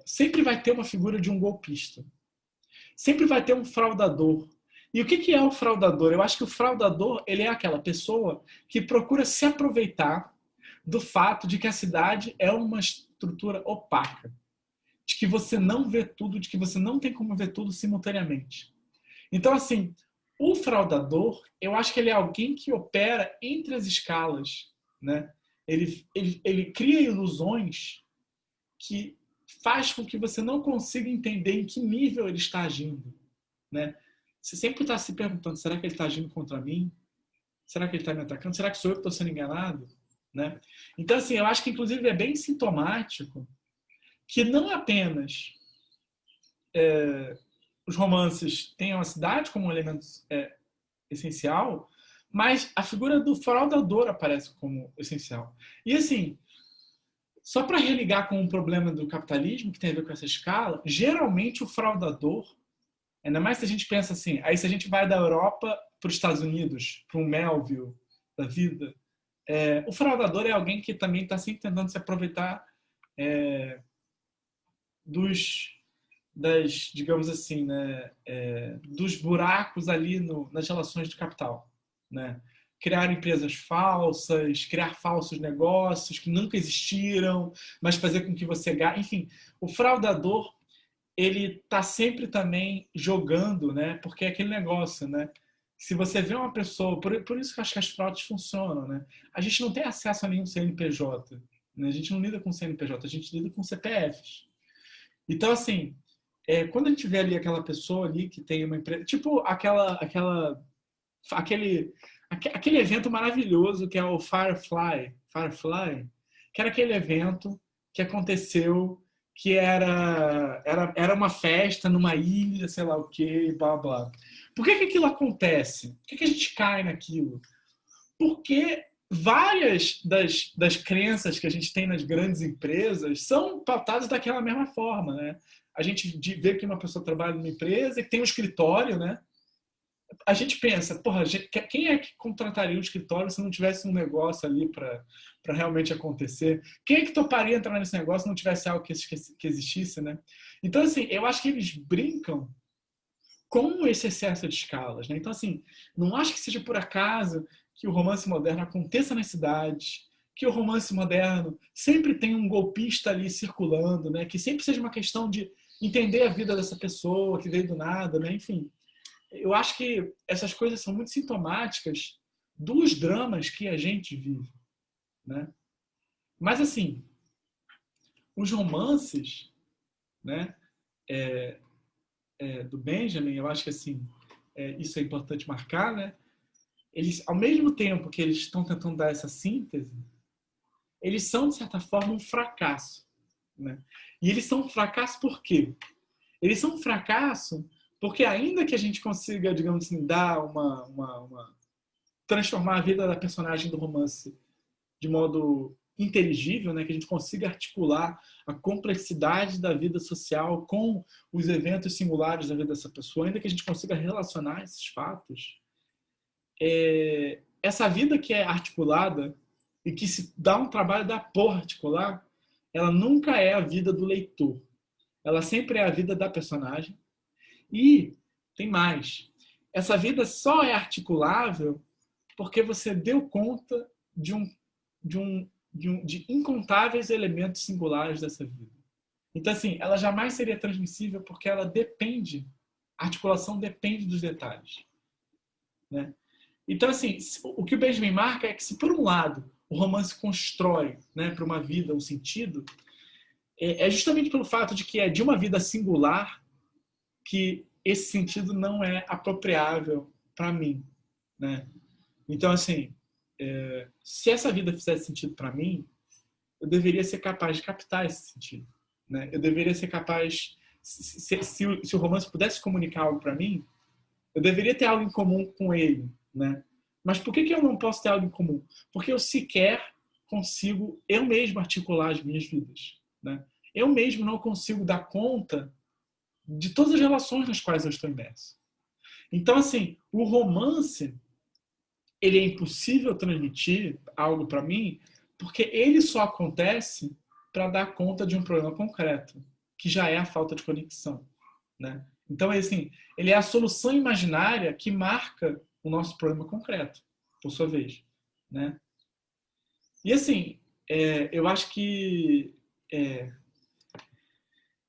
sempre vai ter uma figura de um golpista. Sempre vai ter um fraudador. E o que é o fraudador? Eu acho que o fraudador ele é aquela pessoa que procura se aproveitar do fato de que a cidade é uma estrutura opaca, de que você não vê tudo, de que você não tem como ver tudo simultaneamente. Então, assim, o fraudador, eu acho que ele é alguém que opera entre as escalas, né? Ele cria ilusões que faz com que você não consiga entender em que nível ele está agindo, né? Você sempre está se perguntando, será que ele está agindo contra mim? Será que ele está me atacando? Será que sou eu que estou sendo enganado? Né? Então, assim, eu acho que, inclusive, é bem sintomático que não apenas os romances tenham a cidade como um elemento essencial, mas a figura do fraudador aparece como essencial. E, assim, só para religar com o problema do capitalismo, que tem a ver com essa escala, geralmente o fraudador, ainda mais se a gente pensa assim, aí se a gente vai da Europa para os Estados Unidos, para um Melville da vida, o fraudador é alguém que também está sempre tentando se aproveitar digamos assim, né, dos buracos ali nas relações do capital, né? Criar empresas falsas, criar falsos negócios que nunca existiram, mas fazer com que você ganhe. Enfim, o fraudador ele está sempre também jogando, né? Porque é aquele negócio, né? Se você vê uma pessoa, por isso que eu acho que as fraudes funcionam, né? A gente não tem acesso a nenhum CNPJ, né? A gente não lida com CNPJ, a gente lida com CPFs. Então, assim, quando a gente vê ali aquela pessoa ali que tem uma empresa, tipo aquele evento maravilhoso que é o Firefly, que era aquele evento que aconteceu que era uma festa numa ilha, sei lá o que, blá blá. Por que aquilo acontece? Por que a gente cai naquilo? Porque várias das crenças que a gente tem nas grandes empresas são pautadas daquela mesma forma, né? A gente vê que uma pessoa trabalha numa empresa que tem um escritório, né? A gente pensa, porra, quem é que contrataria um escritório se não tivesse um negócio ali para realmente acontecer? Quem é que toparia entrar nesse negócio se não tivesse algo que existisse, né? Então, assim, eu acho que eles brincam com esse excesso de escalas, né? Então, assim, não acho que seja por acaso que o romance moderno aconteça nas cidades, que o romance moderno sempre tem um golpista ali circulando, né? Que sempre seja uma questão de entender a vida dessa pessoa que veio do nada, né? Enfim, eu acho que essas coisas são muito sintomáticas dos dramas que a gente vive, né? Mas assim, os romances, né, do Benjamin, eu acho que assim, isso é importante marcar, né? Eles, ao mesmo tempo que eles estão tentando dar essa síntese, eles são de certa forma um fracasso, né? E eles são um fracasso por quê? Eles são um fracasso porque ainda que a gente consiga, digamos assim, dar transformar a vida da personagem do romance de modo inteligível, né, que a gente consiga articular a complexidade da vida social com os eventos singulares da vida dessa pessoa, ainda que a gente consiga relacionar esses fatos, essa vida que é articulada e que se dá um trabalho da porra articular, ela nunca é a vida do leitor. Ela sempre é a vida da personagem. E tem mais. Essa vida só é articulável porque você deu conta de incontáveis elementos singulares dessa vida. Então, assim, ela jamais seria transmissível porque ela depende, a articulação depende dos detalhes, né? Então, assim, o que o Benjamin marca é que se, por um lado, o romance constrói, né, para uma vida um sentido, é justamente pelo fato de que é de uma vida singular que esse sentido não é apropriável para mim, né? Então, assim, se essa vida fizesse sentido para mim, eu deveria ser capaz de captar esse sentido, né? Eu deveria ser capaz, se o romance pudesse comunicar algo para mim, eu deveria ter algo em comum com ele, né? Mas por que eu não posso ter algo em comum? Porque eu sequer consigo eu mesmo articular as minhas vidas, né? Eu mesmo não consigo dar conta de todas as relações nas quais eu estou imerso. Então, assim, o romance, ele é impossível transmitir algo para mim, porque ele só acontece para dar conta de um problema concreto, que já é a falta de conexão, né? Então, assim, ele é a solução imaginária que marca o nosso problema concreto, por sua vez, né? E assim, eu acho que é,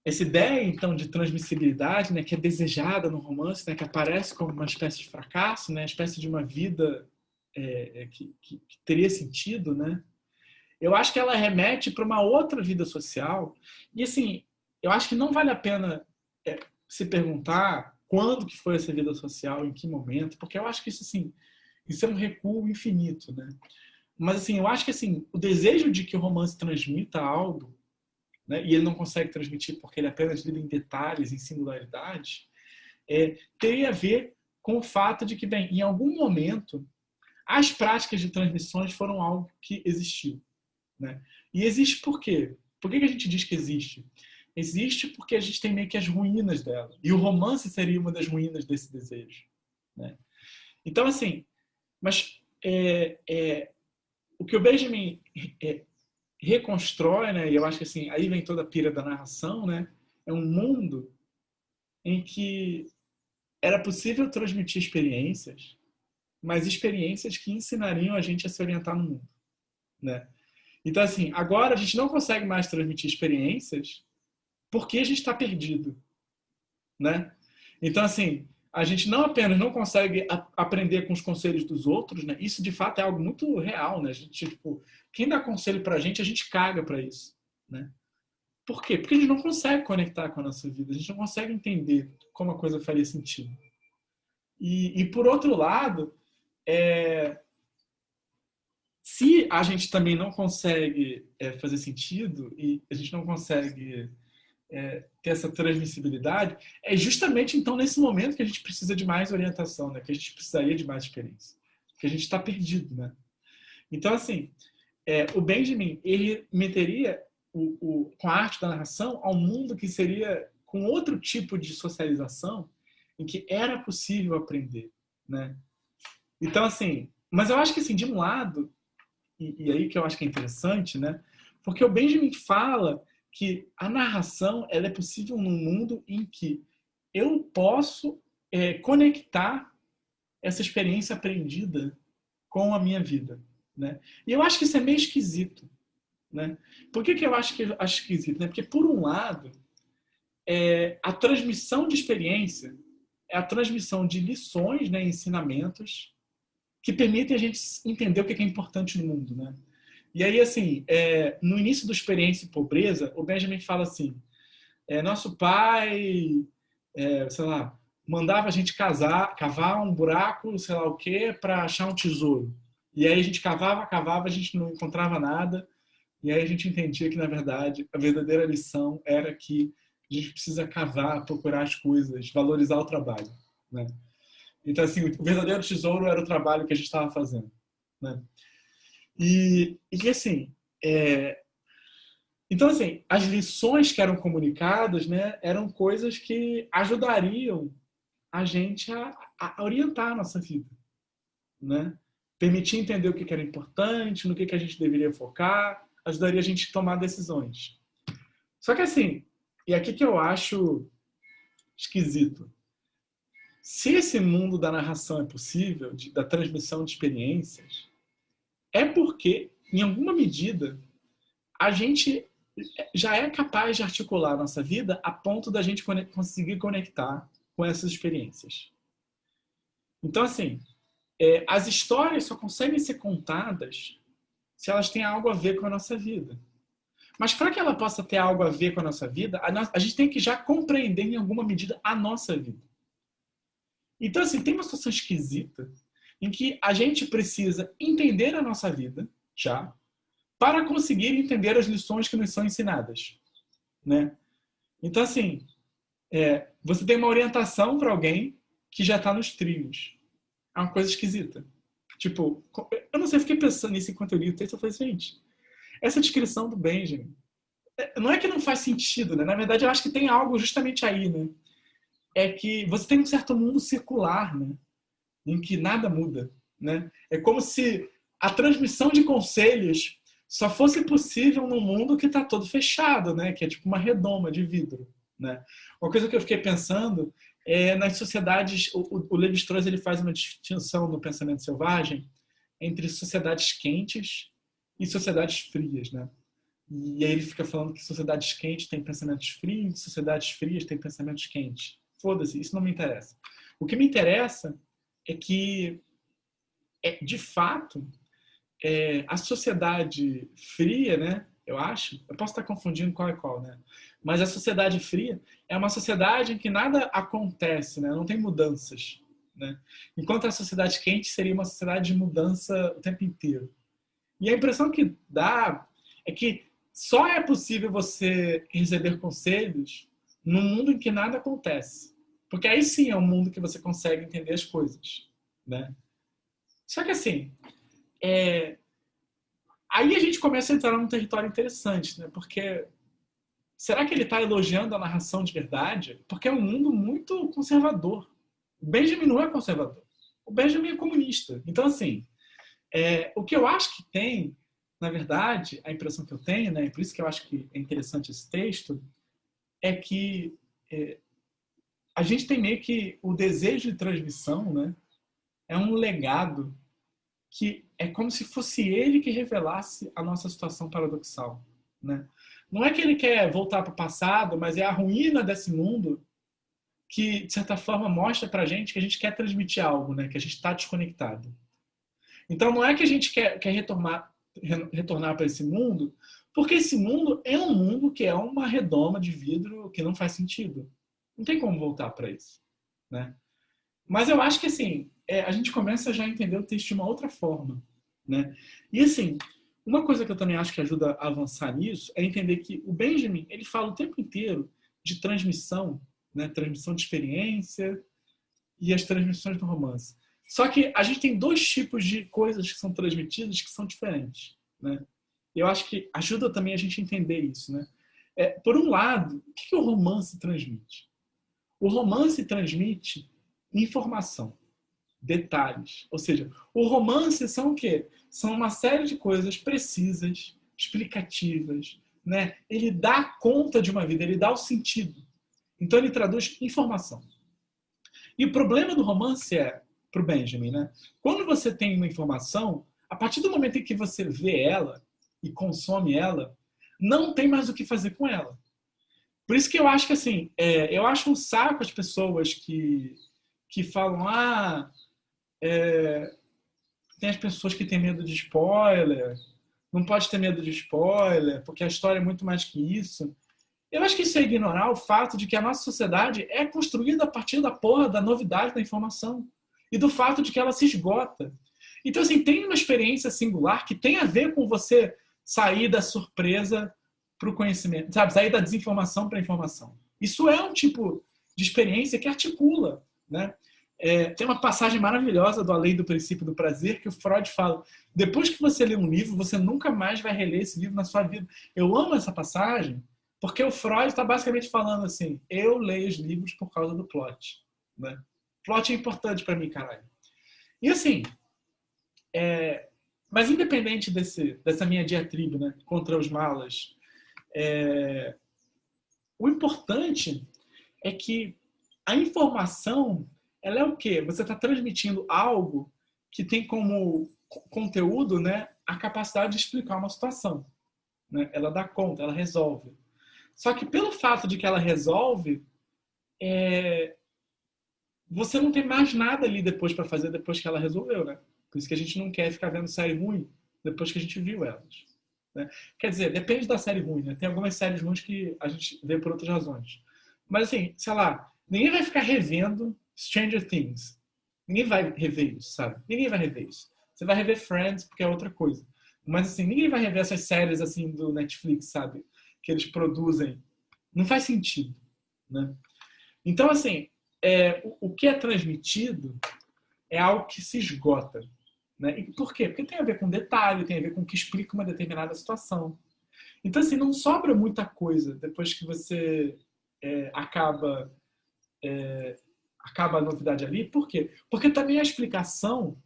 essa ideia, então, de transmissibilidade, né, que é desejada no romance, né, que aparece como uma espécie de fracasso, né, uma espécie de uma vida que teria sentido, né, eu acho que ela remete para uma outra vida social. E, assim, eu acho que não vale a pena se perguntar quando que foi essa vida social, em que momento, porque eu acho que isso, assim, isso é um recuo infinito, né? Mas, assim, eu acho que, assim, o desejo de que o romance transmita algo, né, e ele não consegue transmitir porque ele apenas lida em detalhes, em singularidades, teria a ver com o fato de que, bem, em algum momento, as práticas de transmissões foram algo que existiu, né? E existe por quê? Por que a gente diz que existe? Existe porque a gente tem meio que as ruínas dela. E o romance seria uma das ruínas desse desejo, né? Então, assim, mas o que o Benjamin é, reconstrói, né? E eu acho que assim, aí vem toda a pira da narração, né? É um mundo em que era possível transmitir experiências, mas experiências que ensinariam a gente a se orientar no mundo, né? Então, assim, agora a gente não consegue mais transmitir experiências porque a gente está perdido, né? Então, assim, a gente não apenas não consegue aprender com os conselhos dos outros, né? Isso, de fato, é algo muito real, né? A gente, tipo, quem dá conselho pra gente, a gente caga pra isso, né? Por quê? Porque a gente não consegue conectar com a nossa vida, a gente não consegue entender como a coisa faria sentido. E por outro lado, se a gente também não consegue fazer sentido e a gente não consegue ter essa transmissibilidade, é justamente então nesse momento que a gente precisa de mais orientação, né? Que a gente precisaria de mais experiência, que a gente está perdido, né? Então, assim, o Benjamin, ele meteria com a arte da narração ao mundo que seria com outro tipo de socialização em que era possível aprender, né? Então, assim, mas eu acho que, assim, de um lado, e aí que eu acho que é interessante, né? Porque o Benjamin fala que a narração ela é possível num mundo em que eu posso conectar essa experiência aprendida com a minha vida, né? E eu acho que isso é meio esquisito, né? Por que eu acho esquisito? Né? Porque, por um lado, a transmissão de experiência é a transmissão de lições, né, ensinamentos, que permitem a gente entender o que é importante no mundo. Né? E aí, assim, no início do Experiência e Pobreza, o Benjamin fala assim, nosso pai, sei lá, mandava a gente cavar um buraco, sei lá o quê, para achar um tesouro. E aí a gente cavava, a gente não encontrava nada, e aí a gente entendia que, na verdade, a verdadeira lição era que a gente precisa cavar, procurar as coisas, valorizar o trabalho, né? Então, assim, o verdadeiro tesouro era o trabalho que a gente estava fazendo, né? E que, assim, então, assim, as lições que eram comunicadas, né, eram coisas que ajudariam a gente a orientar a nossa vida, né? Permitir entender o que era importante, no que a gente deveria focar, ajudaria a gente a tomar decisões. Só que assim, e aqui que eu acho esquisito, se esse mundo da narração é possível, da transmissão de experiências, é porque, em alguma medida, a gente já é capaz de articular a nossa vida a ponto da gente conseguir conectar com essas experiências. Então, assim, as histórias só conseguem ser contadas se elas têm algo a ver com a nossa vida. Mas para que ela possa ter algo a ver com a nossa vida, a gente tem que já compreender em alguma medida a nossa vida. Então, assim, tem uma situação esquisita em que a gente precisa entender a nossa vida já para conseguir entender as lições que nos são ensinadas, né? Então, assim, você tem uma orientação para alguém que já está nos trilhos. É uma coisa esquisita, Tipo, eu não sei, eu fiquei pensando nisso enquanto eu li o texto, eu falei, gente, essa descrição do Benjamin, não é que não faz sentido, né? Na verdade, eu acho que tem algo justamente aí, né? É que você tem um certo mundo circular, né? Em que nada muda, né? É como se a transmissão de conselhos só fosse possível num mundo que está todo fechado, né? Que é tipo uma redoma de vidro, né? Uma coisa que eu fiquei pensando é nas sociedades. O Levi-Strauss ele faz uma distinção no pensamento selvagem entre sociedades quentes e sociedades frias, né? E aí ele fica falando que sociedades quentes têm pensamentos frios, sociedades frias têm pensamentos quentes. Foda-se, isso não me interessa. O que me interessa é que, de fato, a sociedade fria, né? Eu acho, eu posso estar confundindo qual é qual, né? Mas a sociedade fria é uma sociedade em que nada acontece, né? Não tem mudanças, né? Enquanto a sociedade quente seria uma sociedade de mudança o tempo inteiro. E a impressão que dá é que só é possível você receber conselhos num mundo em que nada acontece. Porque aí sim é um mundo que você consegue entender as coisas, né? Só que assim, aí a gente começa a entrar num território interessante, né? Porque será que ele está elogiando a narração de verdade? Porque é um mundo muito conservador. O Benjamin não é conservador. O Benjamin é comunista. Então, assim, o que eu acho que tem, na verdade, a impressão que eu tenho, né? E por isso que eu acho que é interessante esse texto, é que a gente tem meio que o desejo de transmissão, né? É um legado que é como se fosse ele que revelasse a nossa situação paradoxal, né? Não é que ele quer voltar para o passado, mas é a ruína desse mundo que, de certa forma, mostra para a gente que a gente quer transmitir algo, né? Que a gente está desconectado. Então, não é que a gente quer retornar para esse mundo, porque esse mundo é um mundo que é uma redoma de vidro que não faz sentido. Não tem como voltar para isso, né? Mas eu acho que, assim, a gente começa já a entender o texto de uma outra forma, né? E, assim, uma coisa que eu também acho que ajuda a avançar nisso é entender que o Benjamin, ele fala o tempo inteiro de transmissão, né? Transmissão de experiência e as transmissões do romance. Só que a gente tem dois tipos de coisas que são transmitidas que são diferentes, né? Eu acho que ajuda também a gente a entender isso, né? Por um lado, o que o romance transmite? O romance transmite informação, detalhes. Ou seja, o romance são o quê? São uma série de coisas precisas, explicativas, né? Ele dá conta de uma vida, ele dá o sentido. Então ele traduz informação. E o problema do romance para o Benjamin, né? Quando você tem uma informação, a partir do momento em que você vê ela e consome ela, não tem mais o que fazer com ela. Por isso que eu acho que, assim, eu acho um saco as pessoas que falam, tem as pessoas que têm medo de spoiler, não pode ter medo de spoiler, porque a história é muito mais que isso. Eu acho que isso é ignorar o fato de que a nossa sociedade é construída a partir da porra da novidade da informação e do fato de que ela se esgota. Então, assim, tem uma experiência singular que tem a ver com você sair da surpresa para o conhecimento, sabe? Sair da desinformação para a informação. Isso é um tipo de experiência que articula, né? Tem uma passagem maravilhosa do A Lei do Princípio do Prazer que o Freud fala: depois que você lê um livro, você nunca mais vai reler esse livro na sua vida. Eu amo essa passagem porque o Freud está basicamente falando assim: eu leio os livros por causa do plot, né? Plot é importante para mim, caralho. E assim, mas independente dessa minha diatriba, né, contra os malas, o importante é que a informação, ela é o quê? Você está transmitindo algo que tem como conteúdo, né, a capacidade de explicar uma situação, né? Ela dá conta, ela resolve. Só que pelo fato de que ela resolve, você não tem mais nada ali depois para fazer depois que ela resolveu, né? Por isso que a gente não quer ficar vendo série ruim depois que a gente viu elas, né? Quer dizer, depende da série ruim, né? Tem algumas séries ruins que a gente vê por outras razões. Mas assim, sei lá, ninguém vai ficar revendo Stranger Things. Ninguém vai rever isso, sabe? Ninguém vai rever isso. Você vai rever Friends porque é outra coisa. Mas assim, ninguém vai rever essas séries assim do Netflix, sabe? Que eles produzem. Não faz sentido, né? Então, assim, o que é transmitido é algo que se esgota. né? E por quê? Porque tem a ver com detalhe, tem a ver com o que explica uma determinada situação. Então, assim, não sobra muita coisa depois que você acaba a novidade ali. Por quê? Porque também a explicação,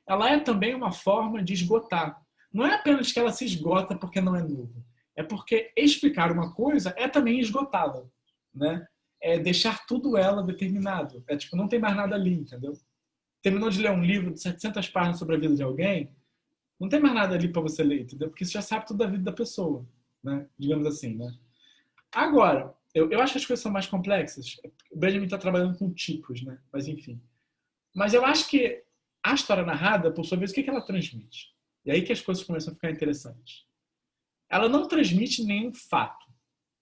ela é também uma forma de esgotar. Não é apenas que ela se esgota porque não é novo. É porque explicar uma coisa é também esgotá-la, né? É deixar tudo ela determinado. É tipo, não tem mais nada ali, entendeu? Terminou de ler um livro de 700 páginas sobre a vida de alguém, não tem mais nada ali para você ler, entendeu? Porque você já sabe tudo da vida da pessoa, né? Digamos assim, né? Agora, eu acho que as coisas são mais complexas. O Benjamin está trabalhando com tipos, né? Mas enfim. Mas eu acho que a história narrada, por sua vez, o que ela transmite? E aí que as coisas começam a ficar interessantes. Ela não transmite nenhum fato,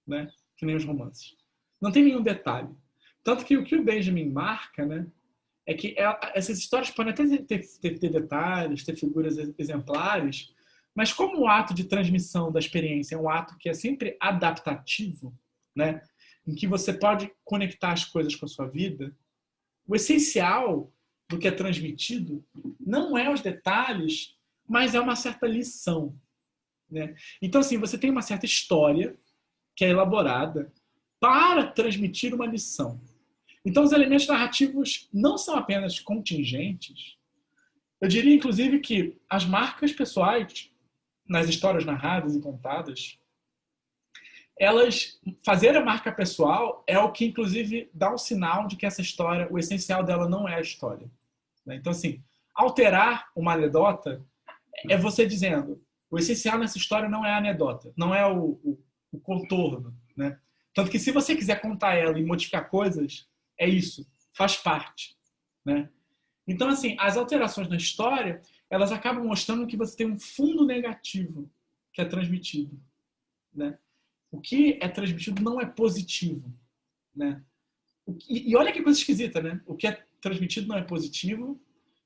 né? Que nem os romances. Não tem nenhum detalhe. Tanto que o que o Benjamin marca, né? É que essas histórias podem até ter detalhes, ter figuras exemplares, mas como o ato de transmissão da experiência é um ato que é sempre adaptativo, né? Em que você pode conectar as coisas com a sua vida, o essencial do que é transmitido não é os detalhes, mas é uma certa lição, né? Então, assim, você tem uma certa história que é elaborada para transmitir uma lição. Então, os elementos narrativos não são apenas contingentes. Eu diria, inclusive, que as marcas pessoais nas histórias narradas e contadas, elas fazer a marca pessoal é o que, inclusive, dá um sinal de que essa história, o essencial dela não é a história. Então, assim, alterar uma anedota é você dizendo o essencial nessa história não é a anedota, não é o contorno, né? Tanto que se você quiser contar ela e modificar coisas, é isso, faz parte, né? Então, assim, as alterações na história, elas acabam mostrando que você tem um fundo negativo que é transmitido, né? O que é transmitido não é positivo, né? E olha que coisa esquisita, né? O que é transmitido não é positivo,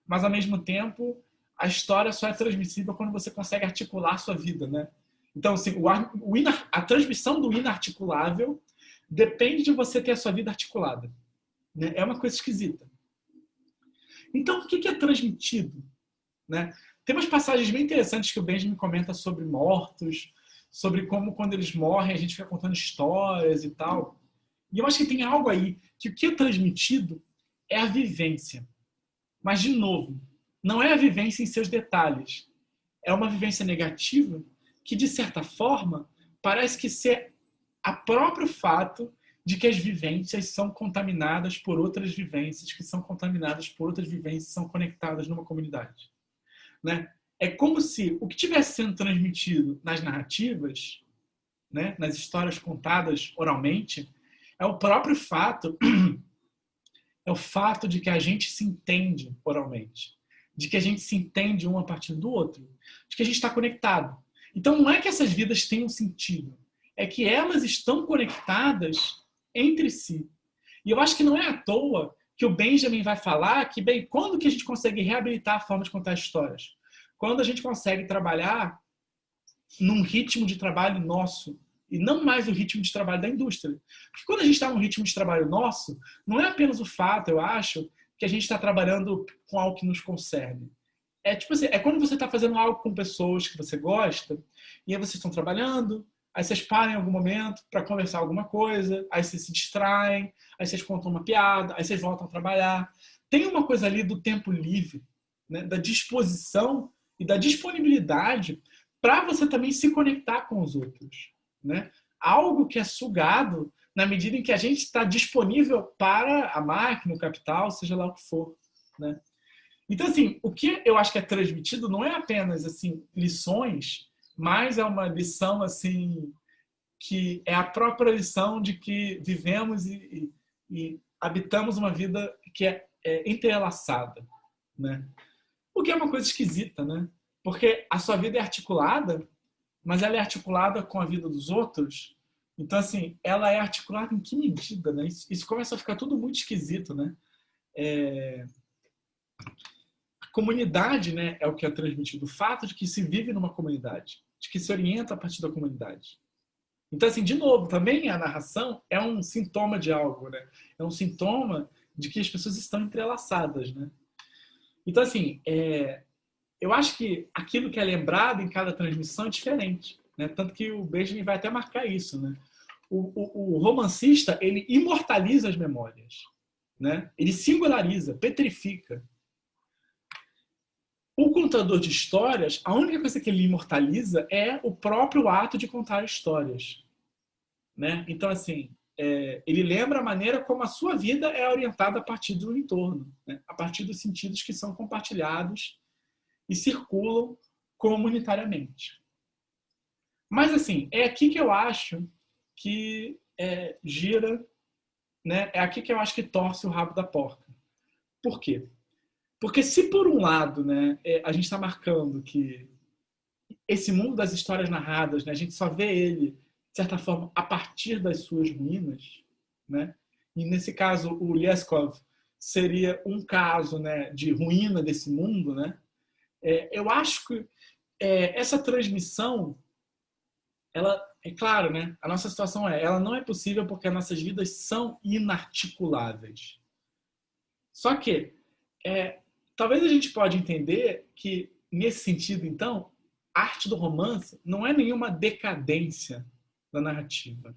mas ao mesmo tempo a história só é transmissível quando você consegue articular sua vida, né? Então, assim, a transmissão do inarticulável depende de você ter a sua vida articulada, né? É uma coisa esquisita. Então, o que é transmitido, né? Tem umas passagens bem interessantes que o Benjamin comenta sobre mortos, sobre como quando eles morrem a gente fica contando histórias e tal. E eu acho que tem algo aí que o que é transmitido é a vivência. Mas, de novo, não é a vivência em seus detalhes. É uma vivência negativa que, de certa forma, parece que ser a próprio fato de que as vivências são contaminadas por outras vivências, que são contaminadas por outras vivências, são conectadas numa comunidade, né? É como se o que estivesse sendo transmitido nas narrativas, né, nas histórias contadas oralmente, é o próprio fato, é o fato de que a gente se entende oralmente, de que a gente se entende um a partir do outro, de que a gente está conectado. Então não é que essas vidas tenham sentido, é que elas estão conectadas entre si. E eu acho que não é à toa que o Benjamin vai falar que, bem, quando que a gente consegue reabilitar a forma de contar histórias? Quando a gente consegue trabalhar num ritmo de trabalho nosso e não mais o ritmo de trabalho da indústria. Porque quando a gente está num ritmo de trabalho nosso, não é apenas o fato, eu acho, que a gente está trabalhando com algo que nos concerne. É tipo assim, é quando você está fazendo algo com pessoas que você gosta, e aí vocês estão trabalhando, aí vocês param em algum momento para conversar alguma coisa, aí vocês se distraem, aí vocês contam uma piada, aí vocês voltam a trabalhar. Tem uma coisa ali do tempo livre, né, da disposição e da disponibilidade para você também se conectar com os outros, né? Algo que é sugado na medida em que a gente está disponível para a máquina, o capital, seja lá o que for, né? Então, assim, o que eu acho que é transmitido não é apenas assim lições, mas é uma lição assim que é a própria lição de que vivemos e habitamos uma vida que é entrelaçada, né? O que é uma coisa esquisita, né? Porque a sua vida é articulada, mas ela é articulada com a vida dos outros. Então, assim, ela é articulada em que medida, né? Isso começa a ficar tudo muito esquisito, né? A comunidade, né, é o que é transmitido. O fato de que se vive numa comunidade, de que se orienta a partir da comunidade. Então, assim, de novo, também a narração é um sintoma de algo, né? É um sintoma de que as pessoas estão entrelaçadas, né? Então, assim, eu acho que aquilo que é lembrado em cada transmissão é diferente, né? Tanto que o Benjamin vai até marcar isso, né? O romancista, ele imortaliza as memórias, né? Ele singulariza, petrifica. O contador de histórias, a única coisa que ele imortaliza é o próprio ato de contar histórias, né? Então, assim, ele lembra a maneira como a sua vida é orientada a partir do entorno, né? A partir dos sentidos que são compartilhados e circulam comunitariamente. Mas, assim, é aqui que eu acho que gira, né? É aqui que eu acho que torce o rabo da porca. Por quê? Porque se por um lado, né, a gente está marcando que esse mundo das histórias narradas, né, a gente só vê ele, de certa forma, a partir das suas ruínas, né? E nesse caso o Lyeskov seria um caso, né, de ruína desse mundo, né? Eu acho que essa transmissão, ela é claro, né? A nossa situação ela não é possível porque as nossas vidas são inarticuláveis. Só que talvez a gente pode entender que nesse sentido, então, a arte do romance não é nenhuma decadência da narrativa.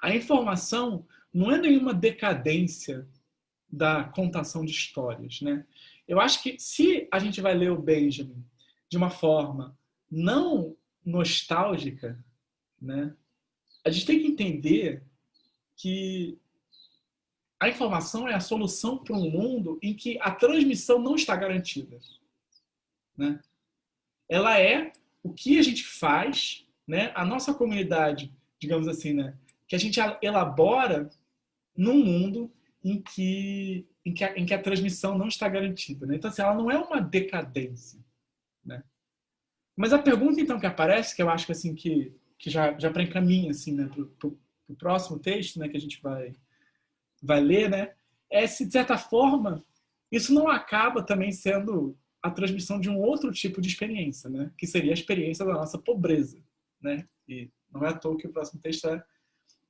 A informação não é nenhuma decadência da contação de histórias, né? Eu acho que se a gente vai ler o Benjamin de uma forma não nostálgica, né? A gente tem que entender que a informação é a solução para um mundo em que a transmissão não está garantida, né? Ela é o que a gente faz, né? A nossa comunidade, digamos assim, né? Que a gente elabora num mundo em que a transmissão não está garantida, né? Então, assim, ela não é uma decadência, né? Mas a pergunta, então, que aparece, que eu acho que, assim, que já pré-encaminha, assim, né, para o próximo texto, né, que a gente vai ler, né, é se, de certa forma, isso não acaba também sendo a transmissão de um outro tipo de experiência, né, que seria a experiência da nossa pobreza, né? E não é à toa que o próximo texto é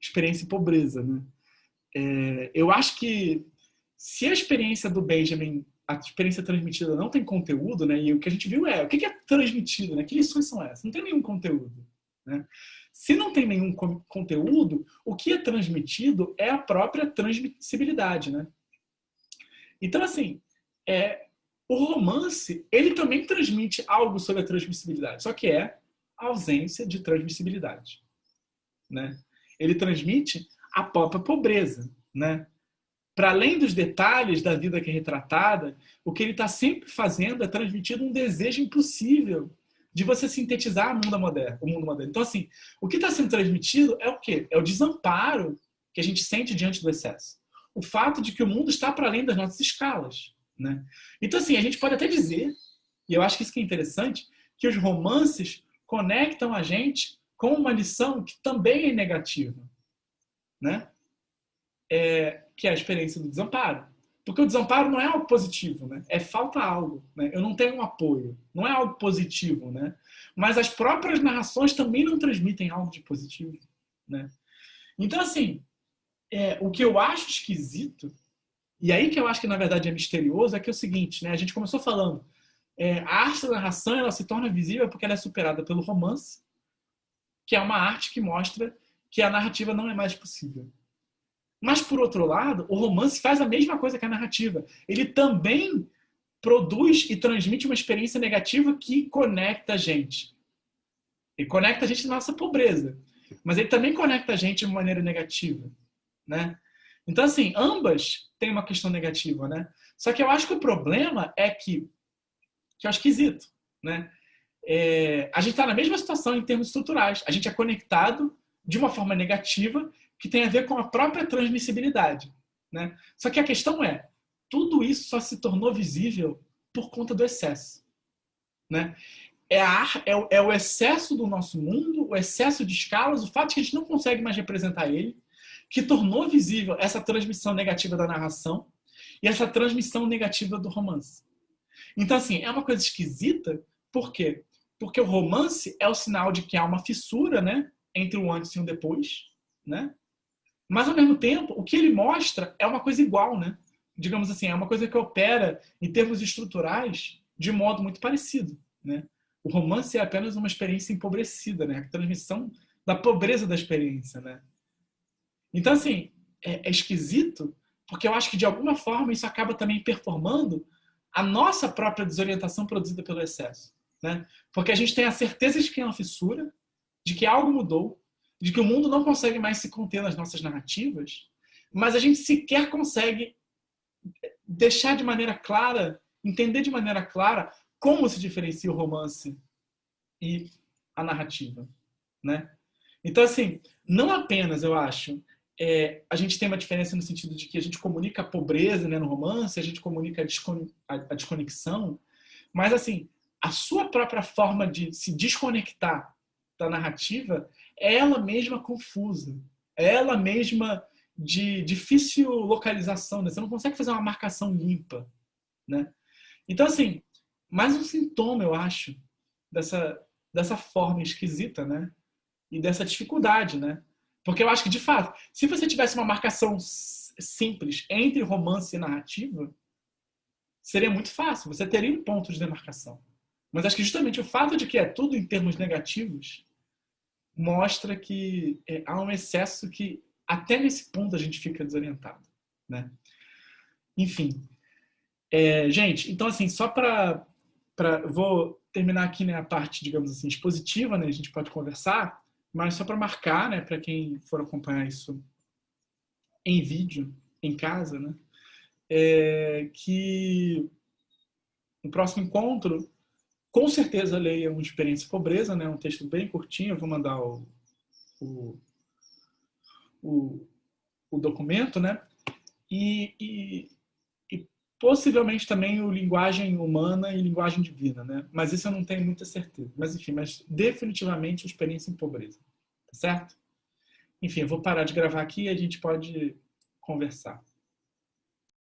experiência e pobreza, né? Eu acho que se a experiência do Benjamin, a experiência transmitida não tem conteúdo, né? E o que a gente viu o que é transmitido, né? Que lições são essas? Não tem nenhum conteúdo, né? Se não tem nenhum conteúdo, o que é transmitido é a própria transmissibilidade, né? Então, assim, o romance, ele também transmite algo sobre a transmissibilidade, só que é a ausência de transmissibilidade, né? Ele transmite a própria pobreza, né? Para além dos detalhes da vida que é retratada, o que ele está sempre fazendo é transmitir um desejo impossível de você sintetizar o mundo moderno. Então, assim, o que está sendo transmitido é o quê? É o desamparo que a gente sente diante do excesso. O fato de que o mundo está para além das nossas escalas, né? Então, assim, a gente pode até dizer, e eu acho que isso que é interessante, que os romances conectam a gente com uma lição que também é negativa, né? Que é a experiência do desamparo. Porque o desamparo não é algo positivo, né? Falta algo, né? Eu não tenho um apoio. Não é algo positivo, né? Mas as próprias narrações também não transmitem algo de positivo, né? Então, assim, o que eu acho esquisito, e aí que eu acho que na verdade é misterioso, é que é o seguinte, né? A gente começou falando, a arte da narração ela se torna visível porque ela é superada pelo romance, que é uma arte que mostra que a narrativa não é mais possível. Mas, por outro lado, o romance faz a mesma coisa que a narrativa. Ele também produz e transmite uma experiência negativa que conecta a gente. Ele conecta a gente na nossa pobreza. Mas ele também conecta a gente de maneira negativa, né? Então, assim, ambas têm uma questão negativa, né? Só que eu acho que o problema é que eu acho esquisito, né? A gente está na mesma situação em termos estruturais. A gente é conectado de uma forma negativa que tem a ver com a própria transmissibilidade, né? Só que a questão tudo isso só se tornou visível por conta do excesso, né? É o excesso do nosso mundo, o excesso de escalas, o fato de que a gente não consegue mais representar ele, que tornou visível essa transmissão negativa da narração e essa transmissão negativa do romance. Então, assim, é uma coisa esquisita, por quê? Porque o romance é o sinal de que há uma fissura, né, entre o antes e o depois, né? Mas, ao mesmo tempo, o que ele mostra é uma coisa igual, né? digamos assim, é uma coisa que opera em termos estruturais de modo muito parecido, né? O romance é apenas uma experiência empobrecida, né? A transmissão da pobreza da experiência, né? Então, assim, é esquisito, porque eu acho que de alguma forma isso acaba também performando a nossa própria desorientação produzida pelo excesso, né? Porque a gente tem a certeza de que é uma fissura, de que algo mudou, de que o mundo não consegue mais se conter nas nossas narrativas, mas a gente sequer consegue deixar de maneira clara, entender de maneira clara como se diferencia o romance e a narrativa, né? Então, assim, não apenas, eu acho, a gente tem uma diferença no sentido de que a gente comunica a pobreza, né, no romance, a gente comunica a desconexão, mas, assim, a sua própria forma de se desconectar da narrativa é ela mesma confusa, é ela mesma de difícil localização, né? Você não consegue fazer uma marcação limpa, né? Então, assim, mais um sintoma, eu acho, dessa forma esquisita, né? E dessa dificuldade, né? Porque eu acho que, de fato, se você tivesse uma marcação simples entre romance e narrativa, seria muito fácil. Você teria um ponto de demarcação. Mas acho que justamente o fato de que é tudo em termos negativos mostra que há um excesso que até nesse ponto a gente fica desorientado, né? Enfim, gente, então assim, só para vou terminar aqui, né, a parte, digamos assim, expositiva, né, a gente pode conversar, mas só para marcar, né, para quem for acompanhar isso em vídeo, em casa, né, que no próximo encontro, com certeza leia uma Experiência e Pobreza, né, um texto bem curtinho, eu vou mandar o, o, o documento, né, e possivelmente também o Linguagem Humana e Linguagem Divina, né? Mas isso eu não tenho muita certeza. Mas enfim, mas definitivamente a Experiência em Pobreza, tá certo? Enfim, eu vou parar de gravar aqui e a gente pode conversar.